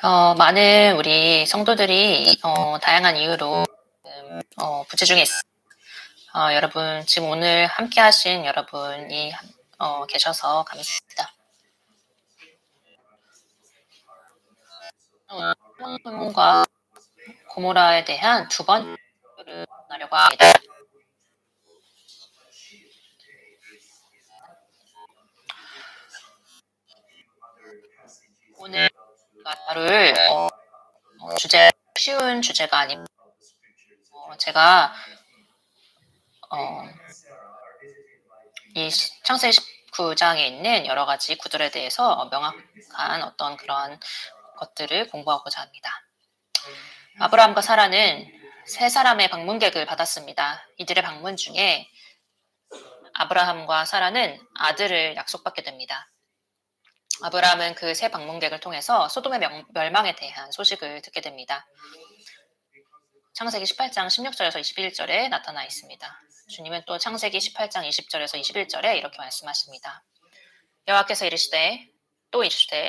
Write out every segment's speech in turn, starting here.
많은 우리 성도들이 다양한 이유로 부재 중에 있어요. 여러분 지금 오늘 함께 하신 여러분이 계셔서 감사합니다. 소돔과 고모라에 대한 두 번째를 하려고 합니다. 오늘 다룰 주제 쉬운 주제가 아닙니다. 제가 이 창세기 19장에 있는 여러 가지 구절에 대해서 명확한 어떤 그런 것들을 공부하고자 합니다. 아브라함과 사라는 세 사람의 방문객을 받았습니다. 이들의 방문 중에 아브라함과 사라는 아들을 약속받게 됩니다. 아브라함은 그 세 방문객을 통해서 소돔의 멸망에 대한 소식을 듣게 됩니다. 창세기 18장 16절에서 21절에 나타나 있습니다. 주님은 또 창세기 18장 20절에서 21절에 이렇게 말씀하십니다. 여호와께서 이르시되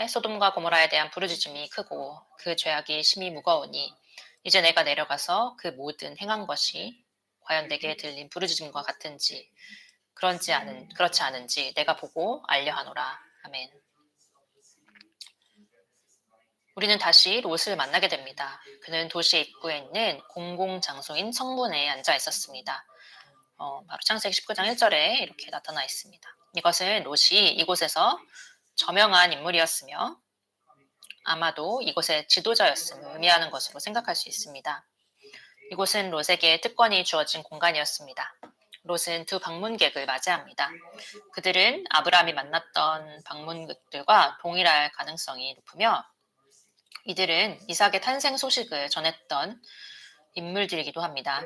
소돔과 고모라에 대한 부르짖음이 크고 그 죄악이 심히 무거우니 이제 내가 내려가서 그 모든 행한 것이 과연 내게 들린 부르짖음과 같은지 그렇지 않은지 내가 보고 알려하노라. 아멘. 우리는 다시 롯을 만나게 됩니다. 그는 도시 입구에 있는 공공장소인 성문에 앉아 있었습니다. 바로 창세기 19장 1절에 이렇게 나타나 있습니다. 이것은 롯이 이곳에서 저명한 인물이었으며 아마도 이곳의 지도자였음을 의미하는 것으로 생각할 수 있습니다. 이곳은 롯에게 특권이 주어진 공간이었습니다. 롯은 두 방문객을 맞이합니다. 그들은 아브라함이 만났던 방문객들과 동일할 가능성이 높으며 이들은 이삭의 탄생 소식을 전했던 인물들이기도 합니다.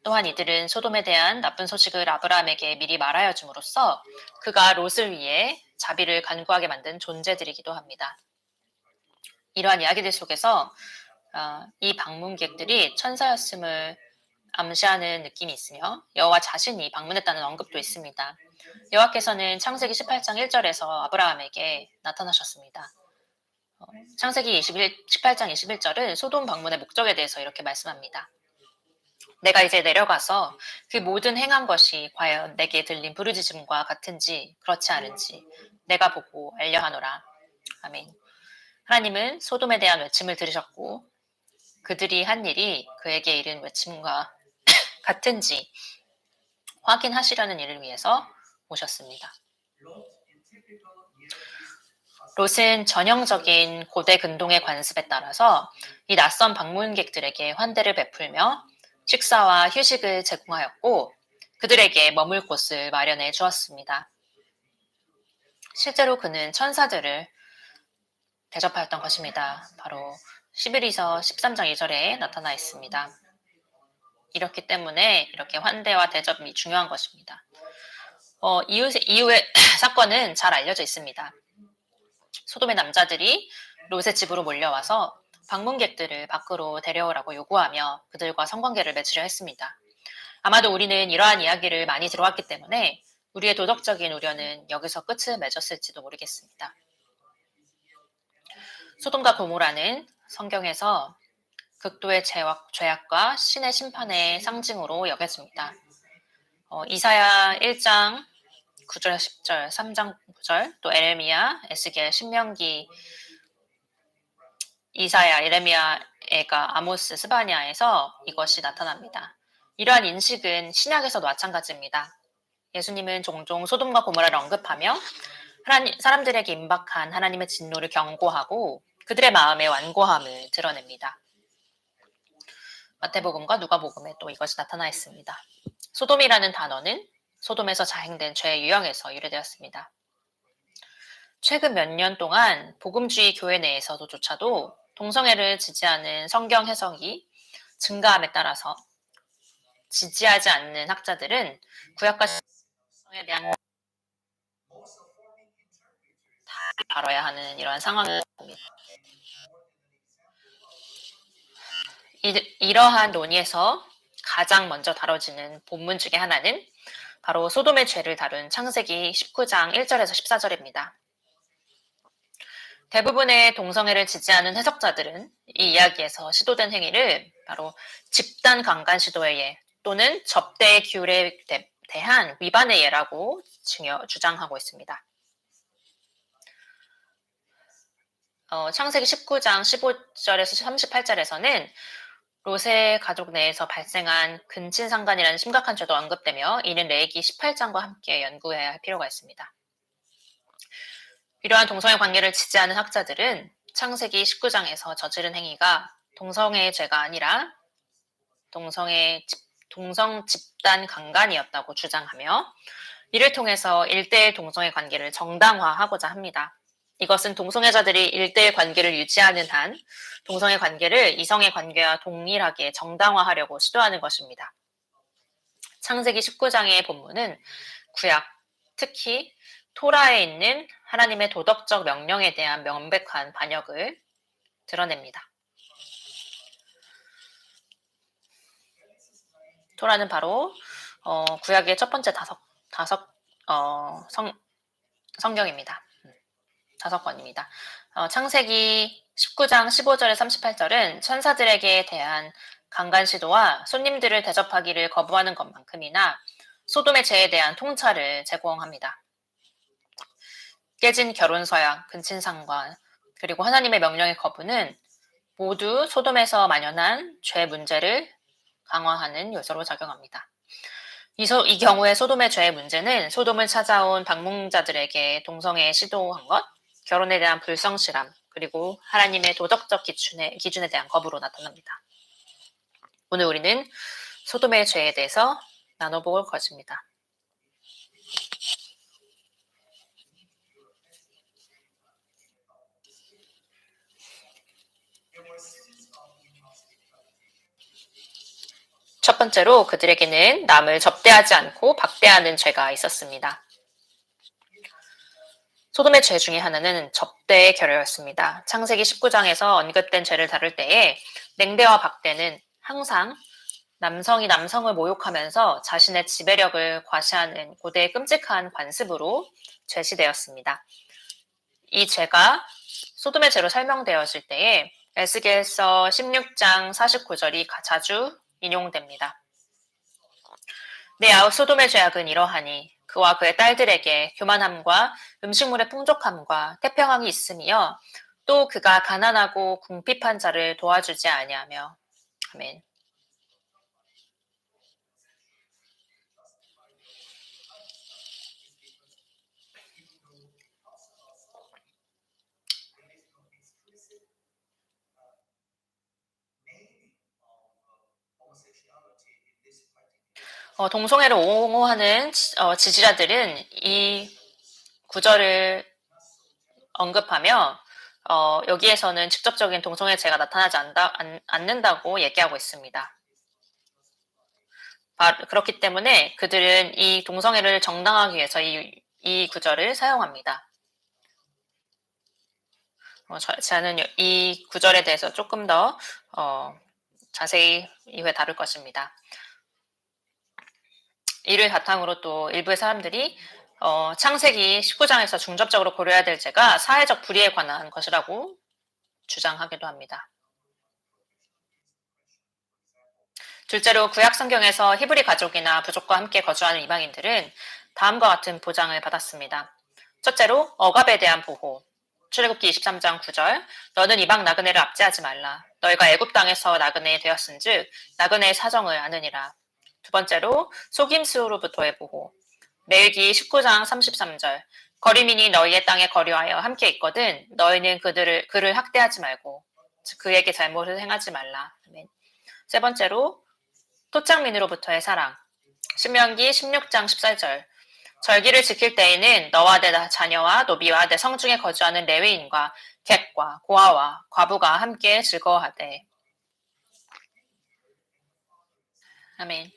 또한 이들은 소돔에 대한 나쁜 소식을 아브라함에게 미리 말하여 줌으로써 그가 롯을 위해 자비를 간구하게 만든 존재들이기도 합니다. 이러한 이야기들 속에서 이 방문객들이 천사였음을 암시하는 느낌이 있으며 여호와 자신이 방문했다는 언급도 있습니다. 여호와께서는 창세기 18장 1절에서 아브라함에게 나타나셨습니다. 창세기 18장 21절은 소돔 방문의 목적에 대해서 이렇게 말씀합니다. 내가 이제 내려가서 그 모든 행한 것이 과연 내게 들린 부르짖음과 같은지 그렇지 않은지 내가 보고 알려하노라. 아멘. 하나님은 소돔에 대한 외침을 들으셨고 그들이 한 일이 그에게 이른 외침과 같은지 확인하시려는 일을 위해서 오셨습니다. 롯은 전형적인 고대 근동의 관습에 따라서 이 낯선 방문객들에게 환대를 베풀며 식사와 휴식을 제공하였고 그들에게 머물 곳을 마련해 주었습니다. 실제로 그는 천사들을 대접하였던 것입니다. 바로 11에서 13장 2절에 나타나 있습니다. 이렇기 때문에 이렇게 환대와 대접이 중요한 것입니다. 이후의 사건은 잘 알려져 있습니다. 소돔의 남자들이 롯의 집으로 몰려와서 방문객들을 밖으로 데려오라고 요구하며 그들과 성관계를 맺으려 했습니다. 아마도 우리는 이러한 이야기를 많이 들어왔기 때문에 우리의 도덕적인 우려는 여기서 끝을 맺었을지도 모르겠습니다. 소돔과 고모라는 성경에서 극도의 죄악과 신의 심판의 상징으로 여겨집니다. 이사야 1장 9절 10절 3장 9절 또 에레미야, 에스겔, 신명기, 이사야, 예레미야, 에가, 아모스, 스바냐에서 이것이 나타납니다. 이러한 인식은 신약에서도 마찬가지입니다. 예수님은 종종 소돔과 고모라를 언급하며 사람들에게 임박한 하나님의 진노를 경고하고 그들의 마음의 완고함을 드러냅니다. 마태복음과 누가복음에 또 이것이 나타나 있습니다. 소돔이라는 단어는 소돔에서 자행된 죄의 유형에서 유래되었습니다. 최근 몇 년 동안 복음주의 교회 내에서조차도 동성애를 지지하는 성경 해석이 증가함에 따라서 지지하지 않는 학자들은 구약과 신약에 대한 다뤄야 하는 이러한 상황입니다. 이러한 논의에서 가장 먼저 다뤄지는 본문 중에 하나는 바로 소돔의 죄를 다룬 창세기 19장 1절에서 14절입니다. 대부분의 동성애를 지지하는 해석자들은 이 이야기에서 시도된 행위를 바로 집단 강간 시도의 예 또는 접대 규율에 대한 위반의 예라고 주장하고 있습니다. 창세기 19장 15절에서 38절에서는 롯의 가족 내에서 발생한 근친상간이라는 심각한 죄도 언급되며 이는 레위기 18장과 함께 연구해야 할 필요가 있습니다. 이러한 동성애 관계를 지지하는 학자들은 창세기 19장에서 저지른 행위가 동성애의 죄가 아니라 동성 집단 강간이었다고 주장하며 이를 통해서 1대1 동성애 관계를 정당화하고자 합니다. 이것은 동성애자들이 1대1 관계를 유지하는 한 동성애 관계를 이성의 관계와 동일하게 정당화하려고 시도하는 것입니다. 창세기 19장의 본문은 구약, 특히 토라에 있는 하나님의 도덕적 명령에 대한 명백한 반역을 드러냅니다. 토라는 바로 구약의 첫 번째 성경입니다. 5권입니다. 창세기 19장 15절에 38절은 천사들에게 대한 강간 시도와 손님들을 대접하기를 거부하는 것만큼이나 소돔의 죄에 대한 통찰을 제공합니다. 깨진 결혼 서약, 근친상간, 그리고 하나님의 명령의 거부는 모두 소돔에서 만연한 죄 문제를 강화하는 요소로 작용합니다. 이 경우에 소돔의 죄의 문제는 소돔을 찾아온 방문자들에게 동성애에 시도한 것, 결혼에 대한 불성실함, 그리고 하나님의 도덕적 기준에 대한 거부로 나타납니다. 오늘 우리는 소돔의 죄에 대해서 나눠볼 것입니다. 첫 번째로 그들에게는 남을 접대하지 않고 박대하는 죄가 있었습니다. 소돔의 죄 중에 하나는 접대의 결여였습니다. 창세기 19장에서 언급된 죄를 다룰 때에 냉대와 박대는 항상 남성이 남성을 모욕하면서 자신의 지배력을 과시하는 고대의 끔찍한 관습으로 제시되었습니다. 이 죄가 소돔의 죄로 설명되었을 때에 에스겔서 16장 49절이 자주 인용됩니다. 내 아우 소돔의 죄악은 이러하니 그와 그의 딸들에게 교만함과 음식물의 풍족함과 태평함이 있으며 또 그가 가난하고 궁핍한 자를 도와주지 아니하며. 아멘. 동성애를 옹호하는 지지자들은 이 구절을 언급하며 여기에서는 직접적인 동성애 죄가 나타나지 않는다고 얘기하고 있습니다. 그렇기 때문에 그들은 이 동성애를 정당하기 위해서 이 구절을 사용합니다. 저는 이 구절에 대해서 조금 더 자세히 이후에 다룰 것입니다. 이를 바탕으로 또 일부의 사람들이 창세기 19장에서 중점적으로 고려해야 될 죄가 사회적 불의에 관한 것이라고 주장하기도 합니다. 둘째로 구약 성경에서 히브리 가족이나 부족과 함께 거주하는 이방인들은 다음과 같은 보장을 받았습니다. 첫째로 억압에 대한 보호. 출애굽기 23장 9절 너는 이방 나그네를 압제하지 말라. 너희가 애굽 땅에서 나그네 되었은즉 나그네의 사정을 아느니라. 두 번째로 속임수로부터의 보호. 레위기 19장 33절 거리민이 너희의 땅에 거류하여 함께 있거든 너희는 그를 학대하지 말고 그에게 잘못을 행하지 말라. 세 번째로 토착민으로부터의 사랑. 신명기 16장 14절 절기를 지킬 때에는 너와 내 자녀와 노비와 내 성중에 거주하는 레위인과 객과 고아와 과부가 함께 즐거워하되. 아멘.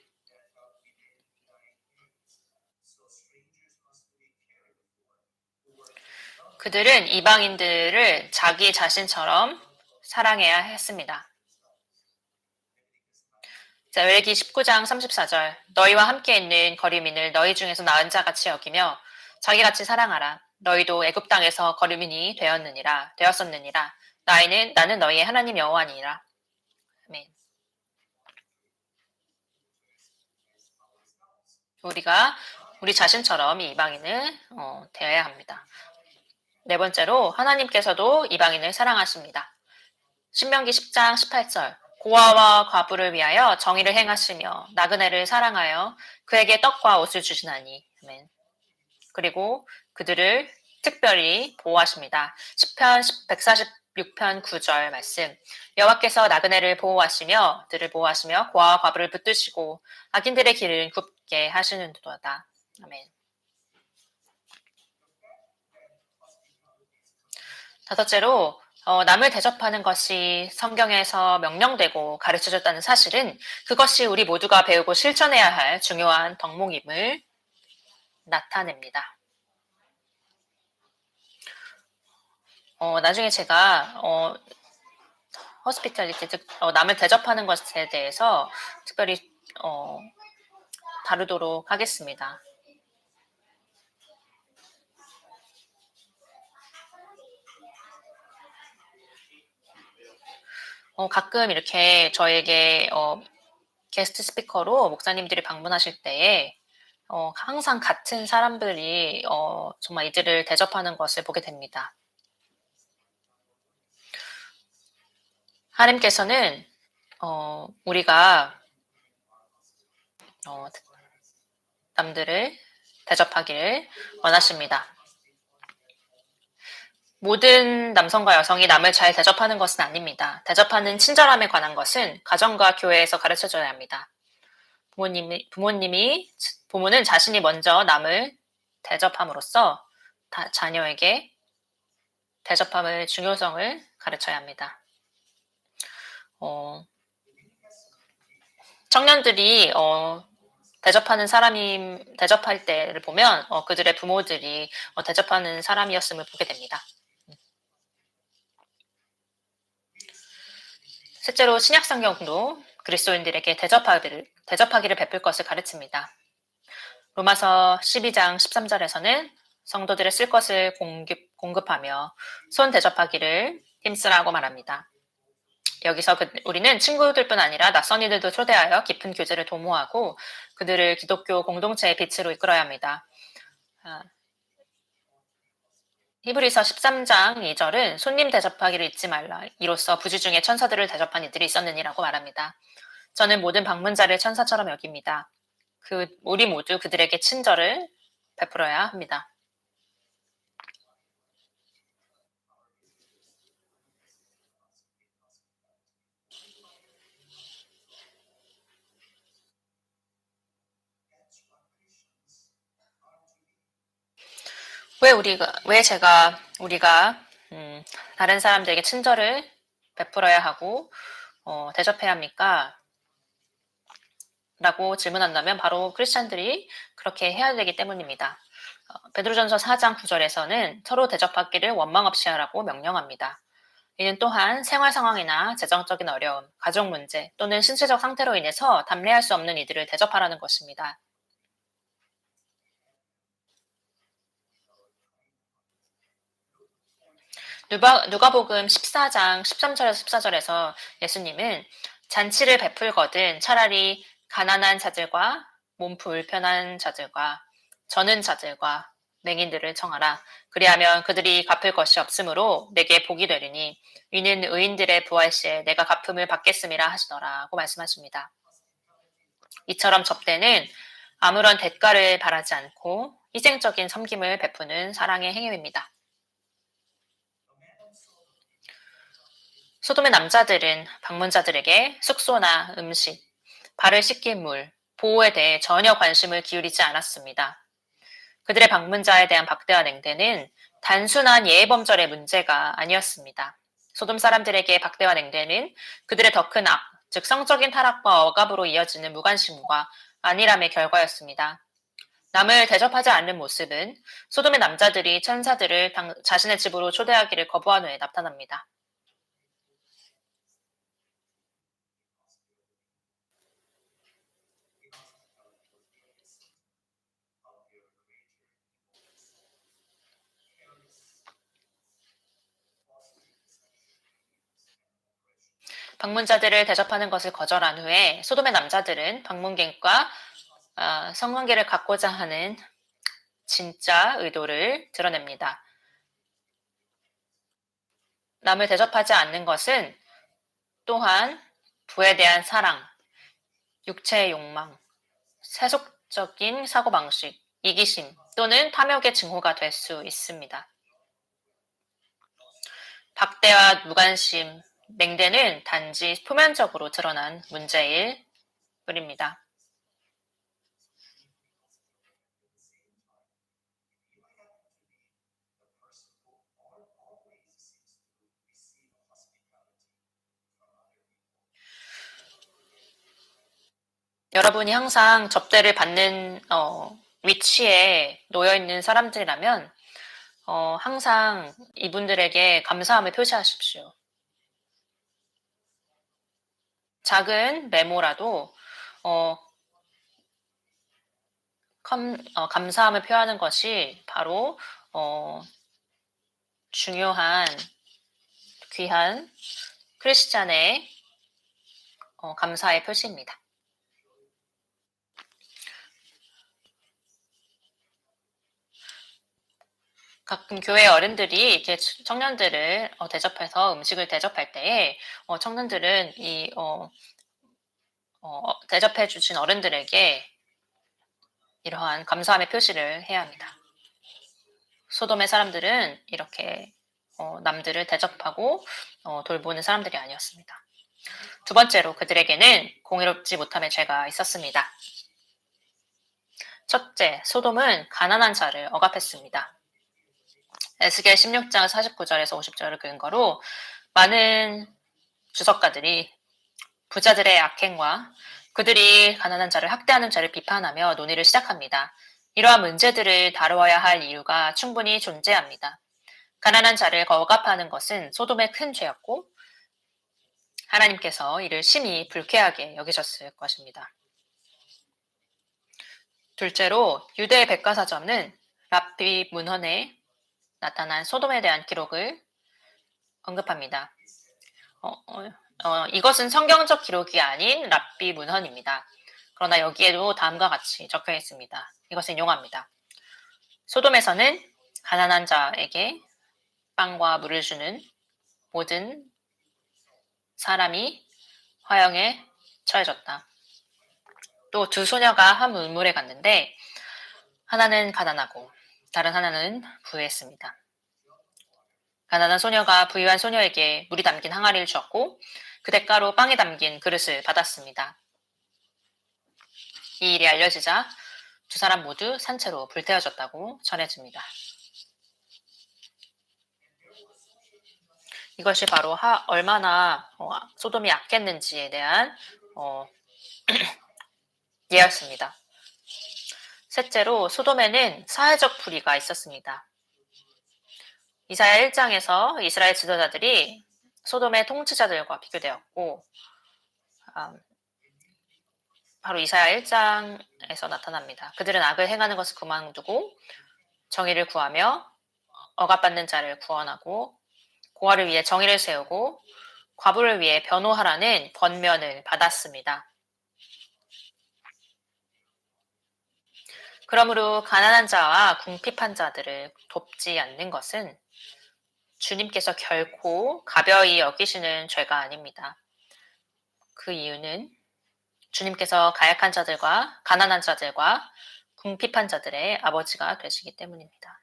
그들은 이방인들을 자기 자신처럼 사랑해야 했습니다. 자, 레위기 19장 34절 너희와 함께 있는 거리민을 너희 중에서 나은 자같이 여기며 자기같이 사랑하라. 너희도 애굽 땅에서 거류민이 되었었느니라. 나는 너희의 하나님 여호와니라. 아멘. 우리가 우리 자신처럼 이 이방인을 대해야 합니다. 네 번째로 하나님께서도 이방인을 사랑하십니다. 신명기 10장 18절 고아와 과부를 위하여 정의를 행하시며 나그네를 사랑하여 그에게 떡과 옷을 주시나니. 아멘. 그리고 그들을 특별히 보호하십니다. 시편 146편 9절 말씀 여호와께서 나그네를 보호하시며 들을 보호하시며 고아와 과부를 붙드시고 악인들의 길을 굽게 하시는도다. 아멘. 다섯째로 남을 대접하는 것이 성경에서 명령되고 가르쳐졌다는 사실은 그것이 우리 모두가 배우고 실천해야 할 중요한 덕목임을 나타냅니다. 나중에 제가 호스피탈리티 즉 남을 대접하는 것에 대해서 특별히 다루도록 하겠습니다. 가끔 이렇게 저에게 게스트 스피커로 목사님들이 방문하실 때에 항상 같은 사람들이 정말 이들을 대접하는 것을 보게 됩니다. 하나님께서는 우리가 남들을 대접하기를 원하십니다. 모든 남성과 여성이 남을 잘 대접하는 것은 아닙니다. 대접하는 친절함에 관한 것은 가정과 교회에서 가르쳐줘야 합니다. 부모는 자신이 먼저 남을 대접함으로써 자녀에게 대접함의 중요성을 가르쳐야 합니다. 청년들이 대접할 때를 보면 그들의 부모들이 대접하는 사람이었음을 보게 됩니다. 실제로 신약성경도 그리스도인들에게 대접하기를 베풀 것을 가르칩니다. 로마서 12장 13절에서는 성도들의 쓸 것을 공급하며 손 대접하기를 힘쓰라고 말합니다. 여기서 우리는 친구들뿐 아니라 낯선 이들도 초대하여 깊은 교제를 도모하고 그들을 기독교 공동체의 빛으로 이끌어야 합니다. 히브리서 13장 2절은 손님 대접하기를 잊지 말라. 이로써 부지 중에 천사들을 대접한 이들이 있었느니라고 말합니다. 저는 모든 방문자를 천사처럼 여깁니다. 우리 모두 그들에게 친절을 베풀어야 합니다. 우리가 다른 사람들에게 친절을 베풀어야 하고 대접해야 합니까? 라고 질문한다면 바로 크리스찬들이 그렇게 해야 되기 때문입니다. 베드로전서 4장 9절에서는 서로 대접하기를 원망 없이 하라고 명령합니다. 이는 또한 생활 상황이나 재정적인 어려움, 가족 문제 또는 신체적 상태로 인해서 담례할 수 없는 이들을 대접하라는 것입니다. 누가복음 14장 13절에서 14절에서 예수님은 잔치를 베풀거든 차라리 가난한 자들과 몸 불편한 자들과 저는 자들과 맹인들을 청하라. 그리하면 그들이 갚을 것이 없으므로 내게 복이 되리니 이는 의인들의 부활 시에 내가 갚음을 받겠음이라 하시더라고 말씀하십니다. 이처럼 접대는 아무런 대가를 바라지 않고 희생적인 섬김을 베푸는 사랑의 행위입니다. 소돔의 남자들은 방문자들에게 숙소나 음식, 발을 씻길 물, 보호에 대해 전혀 관심을 기울이지 않았습니다. 그들의 방문자에 대한 박대와 냉대는 단순한 예의범절의 문제가 아니었습니다. 소돔 사람들에게 박대와 냉대는 그들의 더 큰 악, 즉 성적인 타락과 억압으로 이어지는 무관심과 안일함의 결과였습니다. 남을 대접하지 않는 모습은 소돔의 남자들이 천사들을 자신의 집으로 초대하기를 거부한 후에 나타납니다. 방문자들을 대접하는 것을 거절한 후에 소돔의 남자들은 방문객과 성관계를 갖고자 하는 진짜 의도를 드러냅니다. 남을 대접하지 않는 것은 또한 부에 대한 사랑, 육체의 욕망, 세속적인 사고방식, 이기심 또는 탐욕의 증오가 될 수 있습니다. 박대와 무관심, 맹대는 단지 표면적으로 드러난 문제일 뿐입니다. 여러분이 항상 접대를 받는 위치에 놓여 있는 사람들이라면 항상 이분들에게 감사함을 표시하십시오. 작은 메모라도 감사함을 표하는 것이 바로 중요한 귀한 크리스찬의 감사의 표시입니다. 가끔 교회 어른들이 이렇게 청년들을 대접해서 음식을 대접할 때에 청년들은 이 대접해 주신 어른들에게 이러한 감사함의 표시를 해야 합니다. 소돔의 사람들은 이렇게 남들을 대접하고 돌보는 사람들이 아니었습니다. 두 번째로 그들에게는 공의롭지 못함의 죄가 있었습니다. 첫째, 소돔은 가난한 자를 억압했습니다. 에스겔 16장 49절에서 50절을 근거로 많은 주석가들이 부자들의 악행과 그들이 가난한 자를 학대하는 죄를 비판하며 논의를 시작합니다. 이러한 문제들을 다루어야 할 이유가 충분히 존재합니다. 가난한 자를 억압하는 것은 소돔의 큰 죄였고 하나님께서 이를 심히 불쾌하게 여기셨을 것입니다. 둘째로 유대 백과사전은 랍비 문헌에 나타난 소돔에 대한 기록을 언급합니다. 이것은 성경적 기록이 아닌 랍비 문헌입니다. 그러나 여기에도 다음과 같이 적혀 있습니다. 이것은 용합니다. 소돔에서는 가난한 자에게 빵과 물을 주는 모든 사람이 화형에 처해졌다. 또 두 소녀가 한 우물에 갔는데 하나는 가난하고 다른 하나는 부유했습니다. 가난한 소녀가 부유한 소녀에게 물이 담긴 항아리를 주었고 그 대가로 빵이 담긴 그릇을 받았습니다. 이 일이 알려지자 두 사람 모두 산채로 불태워졌다고 전해집니다. 이것이 바로 얼마나 소돔이 약했는지에 대한 예였습니다. 셋째로 소돔에는 사회적 불의가 있었습니다. 이사야 1장에서 이스라엘 지도자들이 소돔의 통치자들과 비교되었고 바로 이사야 1장에서 나타납니다. 그들은 악을 행하는 것을 그만두고 정의를 구하며 억압받는 자를 구원하고 고아를 위해 정의를 세우고 과부를 위해 변호하라는 권면을 받았습니다. 그러므로 가난한 자와 궁핍한 자들을 돕지 않는 것은 주님께서 결코 가벼이 여기시는 죄가 아닙니다. 그 이유는 주님께서 가약한 자들과 가난한 자들과 궁핍한 자들의 아버지가 되시기 때문입니다.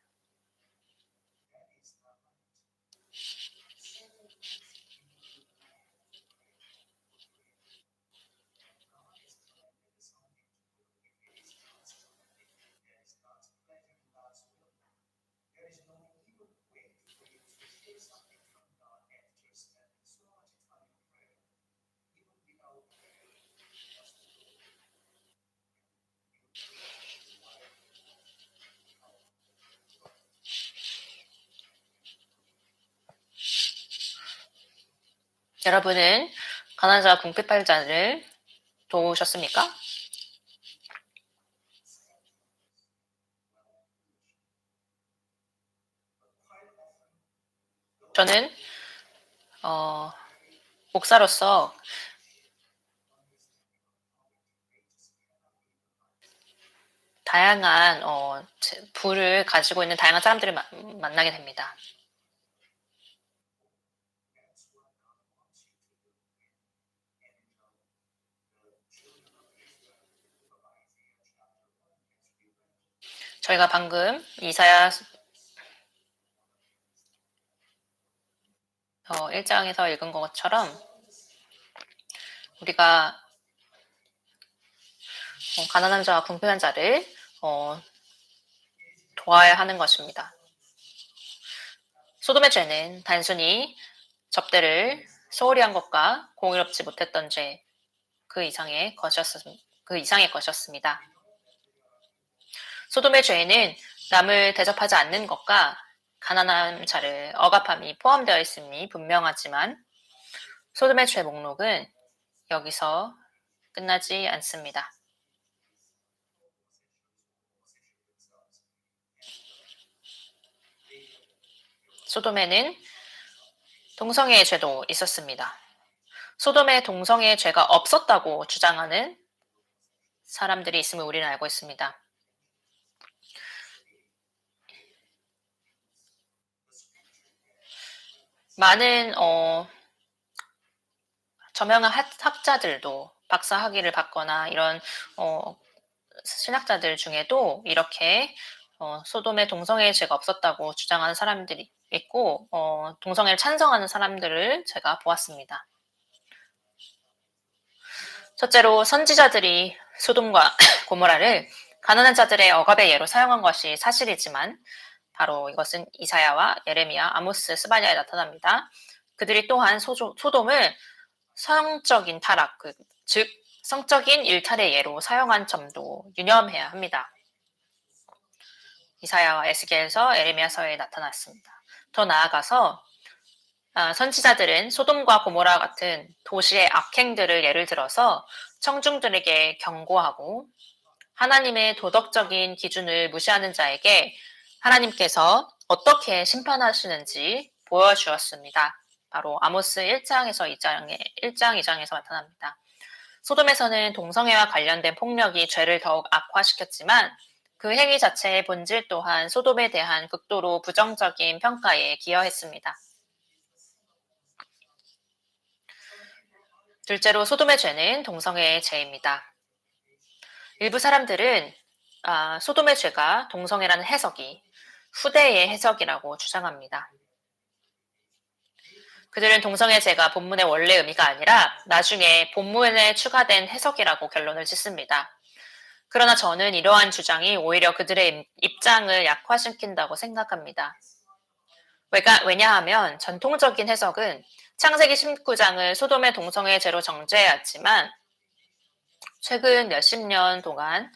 여러분은 가난한 자와 궁핍한 자를 도우셨습니까? 저는 목사로서 다양한 부를 가지고 있는 다양한 사람들을 만나게 됩니다. 저희가 방금 이사야 1장에서 읽은 것처럼 우리가 가난한 자와 궁핍한 자를 도와야 하는 것입니다. 소돔의 죄는 단순히 접대를 소홀히 한 것과 공의롭지 못했던 죄, 그 이상의 것이었습니다. 소돔의 죄에는 남을 대접하지 않는 것과 가난한 자를 억압함이 포함되어 있음이 분명하지만 소돔의 죄 목록은 여기서 끝나지 않습니다. 소돔에는 동성애의 죄도 있었습니다. 소돔에 동성애의 죄가 없었다고 주장하는 사람들이 있음을 우리는 알고 있습니다. 많은 저명한 학자들도 박사 학위를 받거나 이런 신학자들 중에도 이렇게 소돔에 동성애의 죄가 없었다고 주장하는 사람들이 있고 동성애를 찬성하는 사람들을 제가 보았습니다. 첫째로 선지자들이 소돔과 고모라를 가난한 자들의 억압의 예로 사용한 것이 사실이지만 바로 이것은 이사야와 예레미야, 아모스, 스바냐에 나타납니다. 그들이 또한 소돔을 성적인 타락, 즉 성적인 일탈의 예로 사용한 점도 유념해야 합니다. 이사야와 에스겔서, 예레미야서에 나타났습니다. 더 나아가서 선지자들은 소돔과 고모라 같은 도시의 악행들을 예를 들어서 청중들에게 경고하고 하나님의 도덕적인 기준을 무시하는 자에게 하나님께서 어떻게 심판하시는지 보여주었습니다. 바로 아모스 1장, 2장에서 나타납니다. 소돔에서는 동성애와 관련된 폭력이 죄를 더욱 악화시켰지만 그 행위 자체의 본질 또한 소돔에 대한 극도로 부정적인 평가에 기여했습니다. 둘째로 소돔의 죄는 동성애의 죄입니다. 일부 사람들은 소돔의 죄가 동성애라는 해석이 후대의 해석이라고 주장합니다. 그들은 동성애 죄가 본문의 원래 의미가 아니라 나중에 본문에 추가된 해석이라고 결론을 짓습니다. 그러나 저는 이러한 주장이 오히려 그들의 입장을 약화시킨다고 생각합니다. 왜냐하면 전통적인 해석은 창세기 19장을 소돔의 동성애 죄로 정죄해왔지만 최근 몇십 년 동안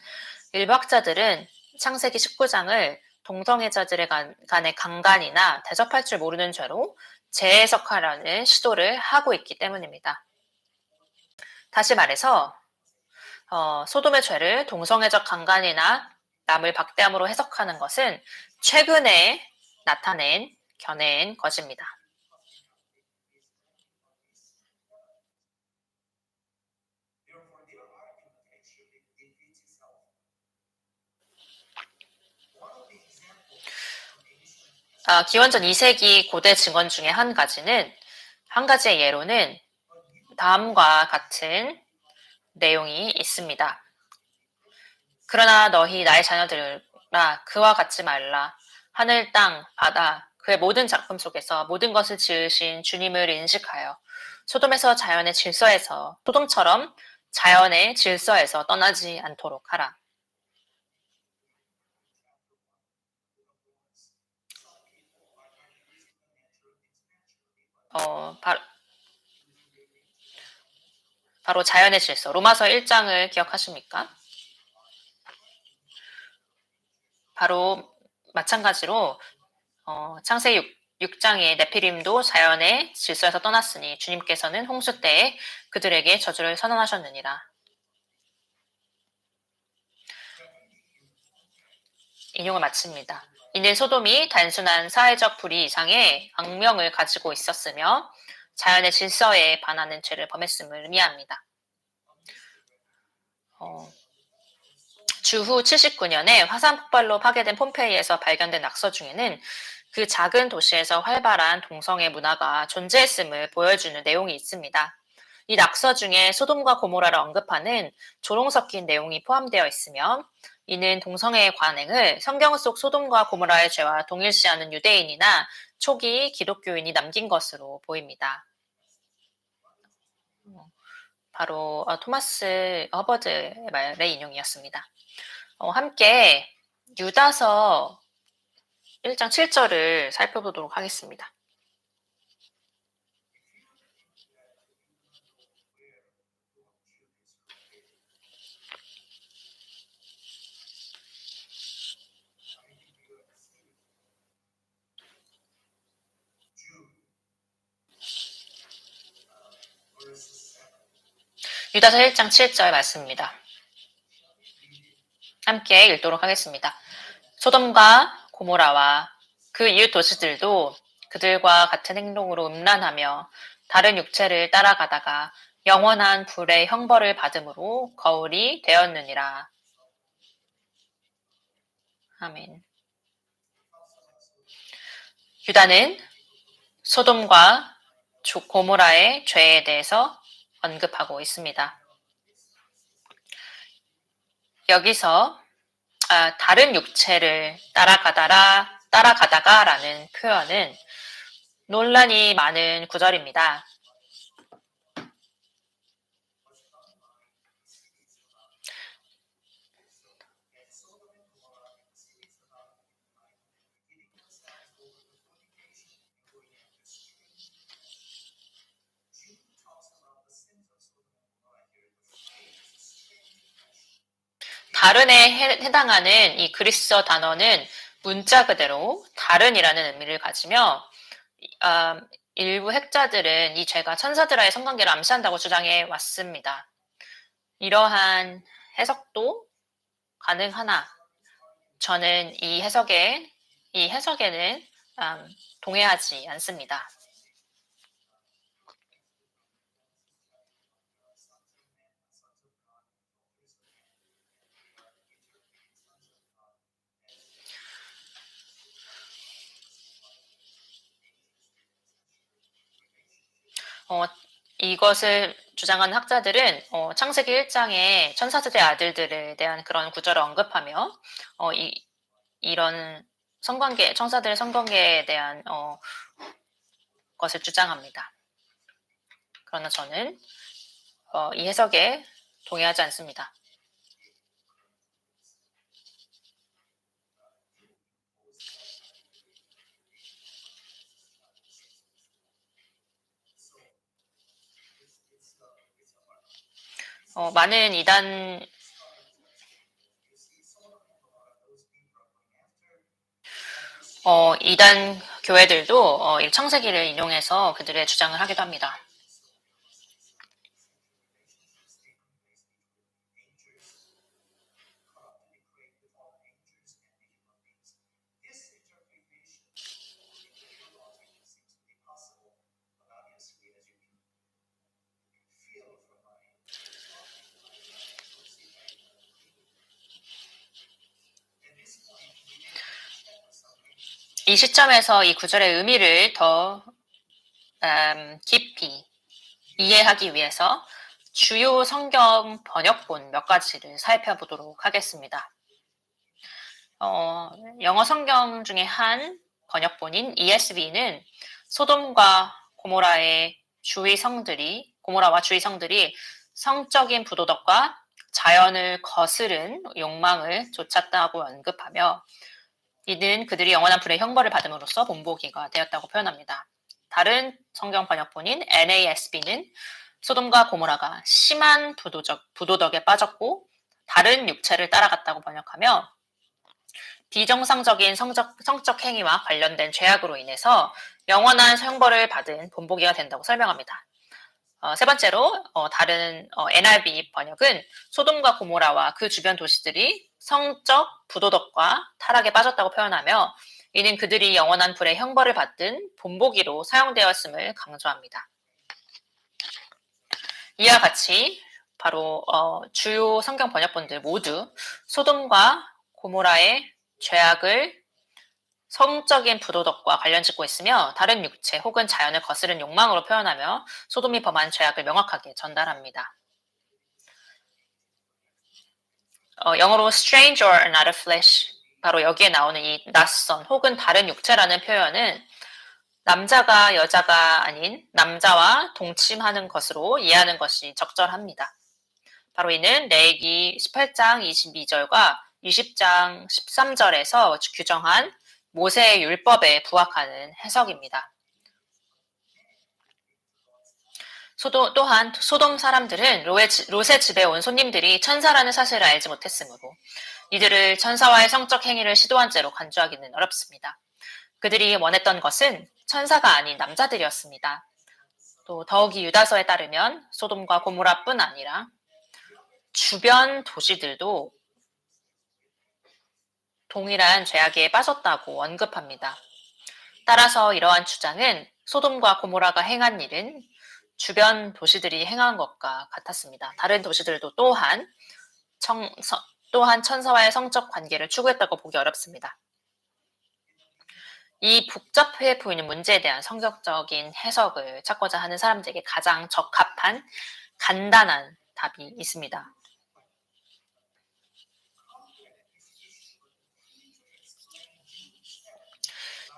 일부 학자들은 창세기 19장을 동성애자들의 간의 강간이나 대접할 줄 모르는 죄로 재해석하려는 시도를 하고 있기 때문입니다. 다시 말해서 소돔의 죄를 동성애적 강간이나 남을 박대함으로 해석하는 것은 최근에 겨낸 것입니다. 기원전 2세기 고대 증언 중에 한 가지의 예로는 다음과 같은 내용이 있습니다. 그러나 너희 나의 자녀들아 그와 같지 말라. 하늘, 땅, 바다, 그의 모든 작품 속에서 모든 것을 지으신 주님을 인식하여 소돔처럼 자연의 질서에서 떠나지 않도록 하라. 바로 자연의 질서. 로마서 1장을 기억하십니까? 바로 마찬가지로 창세기 6장의 네피림도 자연의 질서에서 떠났으니 주님께서는 홍수 때에 그들에게 저주를 선언하셨느니라. 인용을 마칩니다. 이는 소돔이 단순한 사회적 불의 이상의 악명을 가지고 있었으며 자연의 질서에 반하는 죄를 범했음을 의미합니다. 주후 79년에 화산 폭발로 파괴된 폼페이에서 발견된 낙서 중에는 그 작은 도시에서 활발한 동성애 문화가 존재했음을 보여주는 내용이 있습니다. 이 낙서 중에 소돔과 고모라를 언급하는 조롱 섞인 내용이 포함되어 있으며 이는 동성애의 관행을 성경 속 소돔과 고모라의 죄와 동일시하는 유대인이나 초기 기독교인이 남긴 것으로 보입니다. 바로 토마스 허버드의 말의 인용이었습니다. 함께 유다서 1장 7절을 살펴보도록 하겠습니다. 유다서 1장 7절 말씀입니다. 함께 읽도록 하겠습니다. 소돔과 고모라와 그 이웃 도시들도 그들과 같은 행동으로 음란하며 다른 육체를 따라가다가 영원한 불의 형벌을 받음으로 거울이 되었느니라. 아멘. 유다는 소돔과 고모라의 죄에 대해서 언급하고 있습니다. 여기서 다른 육체를 따라가다가라는 표현은 논란이 많은 구절입니다. 다른에 해당하는 이 그리스어 단어는 문자 그대로 다른이라는 의미를 가지며 일부 학자들은 이 죄가 천사들과의 성관계를 암시한다고 주장해 왔습니다. 이러한 해석도 가능하나 저는 이 해석에는 동의하지 않습니다. 이것을 주장하는 학자들은 창세기 1장에 천사들의 아들들에 대한 그런 구절을 언급하며 이런 성관계, 천사들의 성관계에 대한 것을 주장합니다. 그러나 저는 이 해석에 동의하지 않습니다. 많은 이단 교회들도 이 창세기를 인용해서 그들의 주장을 하기도 합니다. 이 시점에서 이 구절의 의미를 더 깊이 이해하기 위해서 주요 성경 번역본 몇 가지를 살펴보도록 하겠습니다. 영어 성경 중에 한 번역본인 ESV는 소돔과 고모라와 주위 성들이 성적인 부도덕과 자연을 거스른 욕망을 쫓았다고 언급하며 이는 그들이 영원한 불의 형벌을 받음으로써 본보기가 되었다고 표현합니다. 다른 성경 번역본인 NASB는 소돔과 고모라가 심한 부도덕에 빠졌고 다른 육체를 따라갔다고 번역하며 비정상적인 성적 행위와 관련된 죄악으로 인해서 영원한 형벌을 받은 본보기가 된다고 설명합니다. 세 번째로 다른 NIV 번역은 소돔과 고모라와 그 주변 도시들이 성적 부도덕과 타락에 빠졌다고 표현하며 이는 그들이 영원한 불의 형벌을 받은 본보기로 사용되었음을 강조합니다. 이와 같이 바로 주요 성경 번역본들 모두 소돔과 고모라의 죄악을 성적인 부도덕과 관련짓고 있으며 다른 육체 혹은 자연을 거스른 욕망으로 표현하며 소돔이 범한 죄악을 명확하게 전달합니다. 영어로 strange or not a flesh, 바로 여기에 나오는 이 낯선 혹은 다른 육체라는 표현은 남자가 여자가 아닌 남자와 동침하는 것으로 이해하는 것이 적절합니다. 바로 이는 레위기 18장 22절과 20장 13절에서 규정한 모세의 율법에 부합하는 해석입니다. 또한 소돔 사람들은 롯의 집에 온 손님들이 천사라는 사실을 알지 못했으므로 이들을 천사와의 성적 행위를 시도한 채로 간주하기는 어렵습니다. 그들이 원했던 것은 천사가 아닌 남자들이었습니다. 또 더욱이 유다서에 따르면 소돔과 고모라뿐 아니라 주변 도시들도 동일한 죄악에 빠졌다고 언급합니다. 따라서 이러한 주장은 소돔과 고모라가 행한 일은 주변 도시들이 행한 것과 같았습니다. 다른 도시들도 또한 천사와의 성적 관계를 추구했다고 보기 어렵습니다. 이 복잡해 보이는 문제에 대한 성경적인 해석을 찾고자 하는 사람들에게 가장 적합한 간단한 답이 있습니다.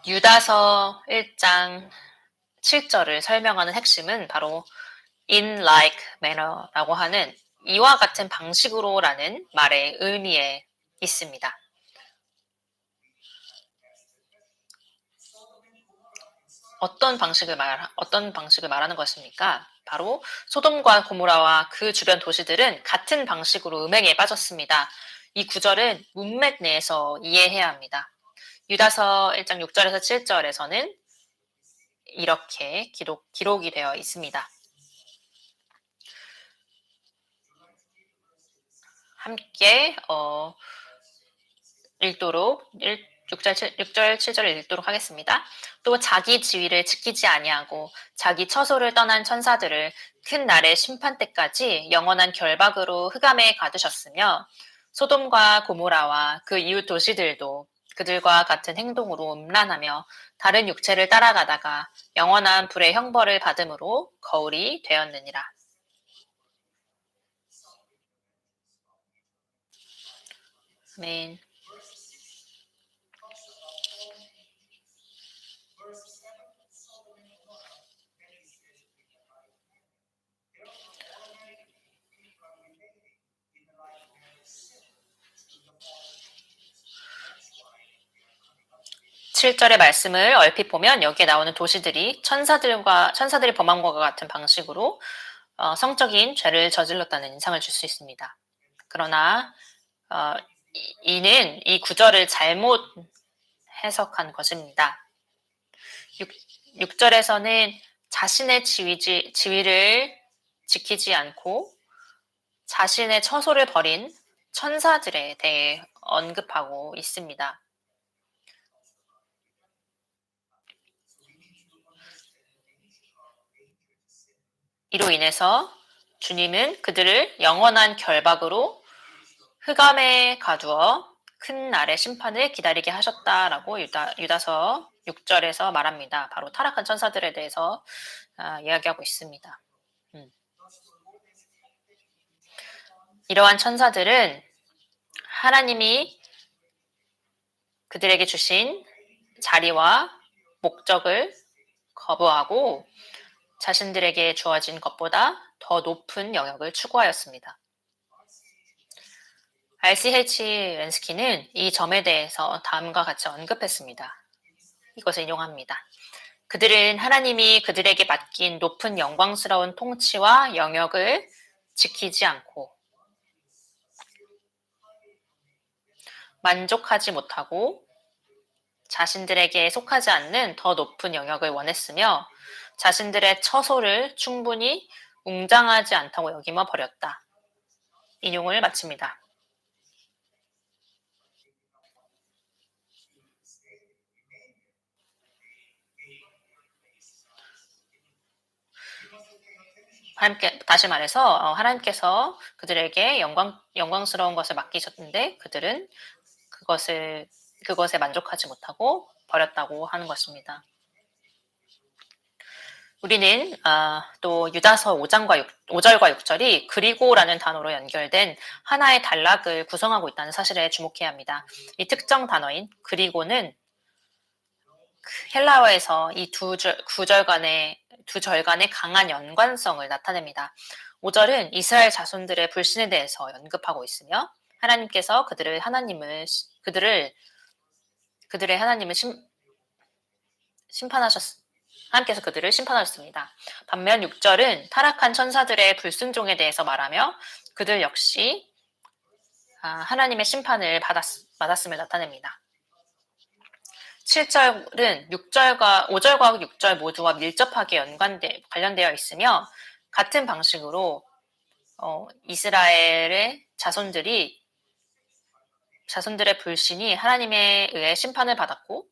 유다서 1장 7절을 설명하는 핵심은 바로 in like manner라고 하는 이와 같은 방식으로라는 말의 의미에 있습니다. 어떤 방식을 말하는 것입니까? 바로 소돔과 고모라와 그 주변 도시들은 같은 방식으로 음행에 빠졌습니다. 이 구절은 문맥 내에서 이해해야 합니다. 유다서 1장 6절에서 7절에서는 이렇게 기록이 되어 있습니다. 함께 읽도록 6절 7절을 읽도록 하겠습니다. 또 자기 지위를 지키지 아니하고 자기 처소를 떠난 천사들을 큰 날의 심판 때까지 영원한 결박으로 흑암에 가두셨으며 소돔과 고모라와 그 이웃 도시들도 그들과 같은 행동으로 음란하며 다른 육체를 따라가다가 영원한 불의 형벌을 받음으로 거울이 되었느니라. 아멘. 7절의 말씀을 얼핏 보면 여기에 나오는 도시들이 천사들이 범한 것과 같은 방식으로 성적인 죄를 저질렀다는 인상을 줄 수 있습니다. 그러나 이는 이 구절을 잘못 해석한 것입니다. 6절에서는 자신의 지위를 지키지 않고 자신의 처소를 버린 천사들에 대해 언급하고 있습니다. 이로 인해서 주님은 그들을 영원한 결박으로 흑암에 가두어 큰 날의 심판을 기다리게 하셨다라고 유다서 6절에서 말합니다. 바로 타락한 천사들에 대해서 이야기하고 있습니다. 이러한 천사들은 하나님이 그들에게 주신 자리와 목적을 거부하고 자신들에게 주어진 것보다 더 높은 영역을 추구하였습니다. R.C.H. 렌스키는 이 점에 대해서 다음과 같이 언급했습니다. 이것을 인용합니다. 그들은 하나님이 그들에게 맡긴 높은 영광스러운 통치와 영역을 지키지 않고 만족하지 못하고 자신들에게 속하지 않는 더 높은 영역을 원했으며 자신들의 처소를 충분히 웅장하지 않다고 여기며 버렸다. 인용을 마칩니다. 하나님께 다시 말해서 하나님께서 그들에게 영광스러운 것을 맡기셨는데 그들은 그것에 만족하지 못하고 버렸다고 하는 것입니다. 우리는 또 유다서 5절과 6절이 그리고라는 단어로 연결된 하나의 단락을 구성하고 있다는 사실에 주목해야 합니다. 이 특정 단어인 그리고는 헬라어에서 이 두 절 간의 강한 연관성을 나타냅니다. 5절은 이스라엘 자손들의 불신에 대해서 언급하고 있으며 하나님께서 그들의 하나님을 하나님께서 그들을 심판하셨습니다. 반면 6절은 타락한 천사들의 불순종에 대해서 말하며 그들 역시 하나님의 심판을 받았음을 나타냅니다. 7절은 5절과 6절 모두와 밀접하게 관련되어 있으며 같은 방식으로 이스라엘의 자손들의 불신이 하나님에 의해 심판을 받았고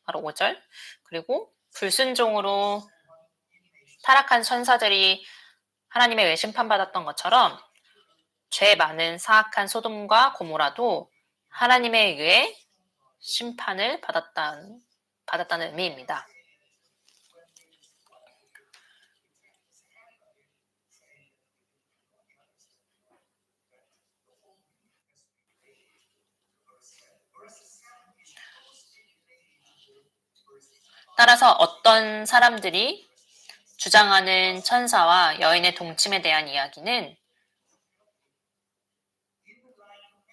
바로 5절 그리고 불순종으로 타락한 천사들이 하나님에 의해 심판받았던 것처럼 죄 많은 사악한 소돔과 고모라도 하나님에 의해 심판을 받았다는 의미입니다. 따라서 어떤 사람들이 주장하는 천사와 여인의 동침에 대한 이야기는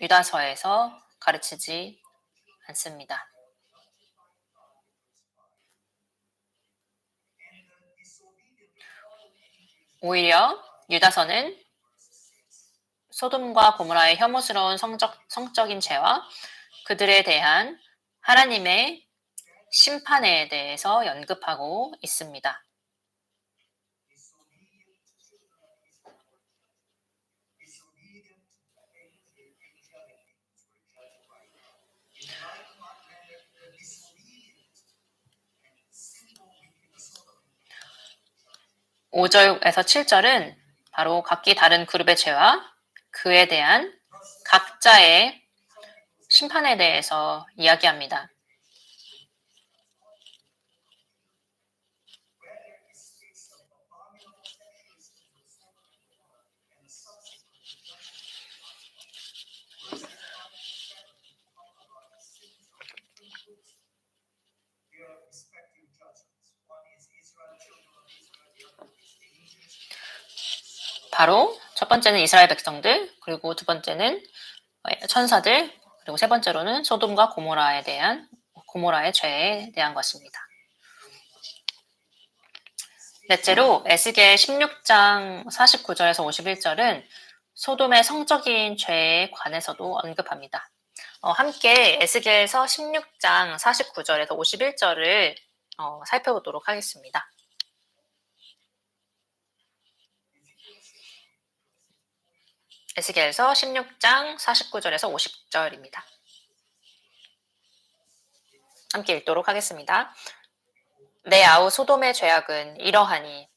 유다서에서 가르치지 않습니다. 오히려 유다서는 소돔과 고모라의 혐오스러운 성적인 죄와 그들에 대한 하나님의 심판에 대해서 언급하고 있습니다. (5절에서) (7절은) 바로 각기 다른 그룹의 죄와 그에 대한 각자의 심판에 대해서 이야기합니다. 바로 첫 번째는 이스라엘 백성들, 그리고 두 번째는 천사들, 그리고 세 번째로는 소돔과 고모라의 죄에 대한 것입니다. 넷째로 에스겔 16장 49절에서 51절은 소돔의 성적인 죄에 관해서도 언급합니다. 함께 에스겔서 16장 49절에서 51절을 살펴보도록 하겠습니다. 에스겔서 16장 49절에서 50절입니다. 함께 읽도록 하겠습니다. 내 아우 소돔의 죄악은 이러하니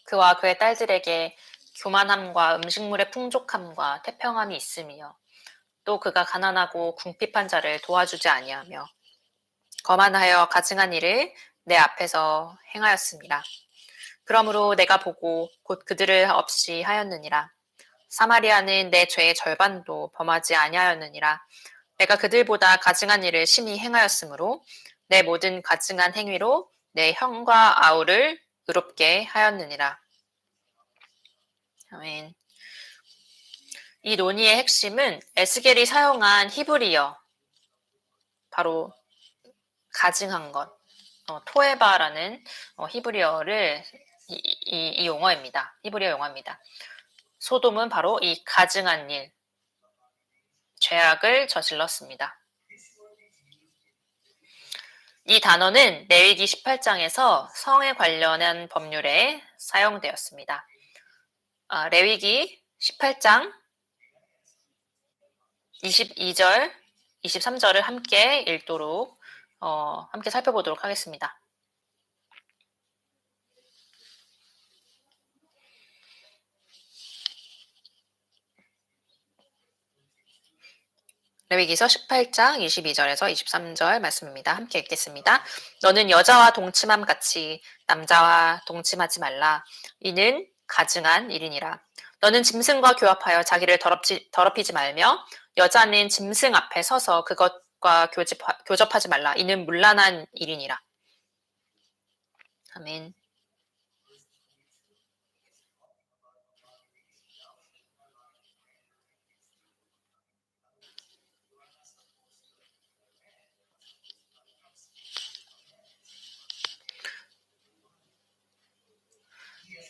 그와 그의 딸들에게 교만함과 음식물의 풍족함과 태평함이 있으며 또 그가 가난하고 궁핍한 자를 도와주지 아니하며 거만하여 가증한 일을 내 앞에서 행하였습니다. 그러므로 내가 보고 곧 그들을 없이 하였느니라. 사마리아는 내 죄의 절반도 범하지 아니하였느니라. 내가 그들보다 가증한 일을 심히 행하였으므로 내 모든 가증한 행위로 내 형과 아우를 의롭게 하였느니라. 아멘. 이 논의의 핵심은 에스겔이 사용한 히브리어, 바로 가증한 것, 토에바라는 히브리어를 이 용어입니다. 히브리어 용어입니다. 소돔은 바로 이 가증한 일, 죄악을 저질렀습니다. 이 단어는 레위기 18장에서 성에 관련한 법률에 사용되었습니다. 레위기 18장 22절, 23절을 함께 읽도록 함께 살펴보도록 하겠습니다. 레위기서 18장 22절에서 23절 말씀입니다. 함께 읽겠습니다. 너는 여자와 동침함 같이 남자와 동침하지 말라. 이는 가증한 일이니라. 너는 짐승과 교합하여 자기를 더럽히지 말며 여자는 짐승 앞에 서서 그것과 교접하지 말라. 이는 문란한 일이니라. 아멘.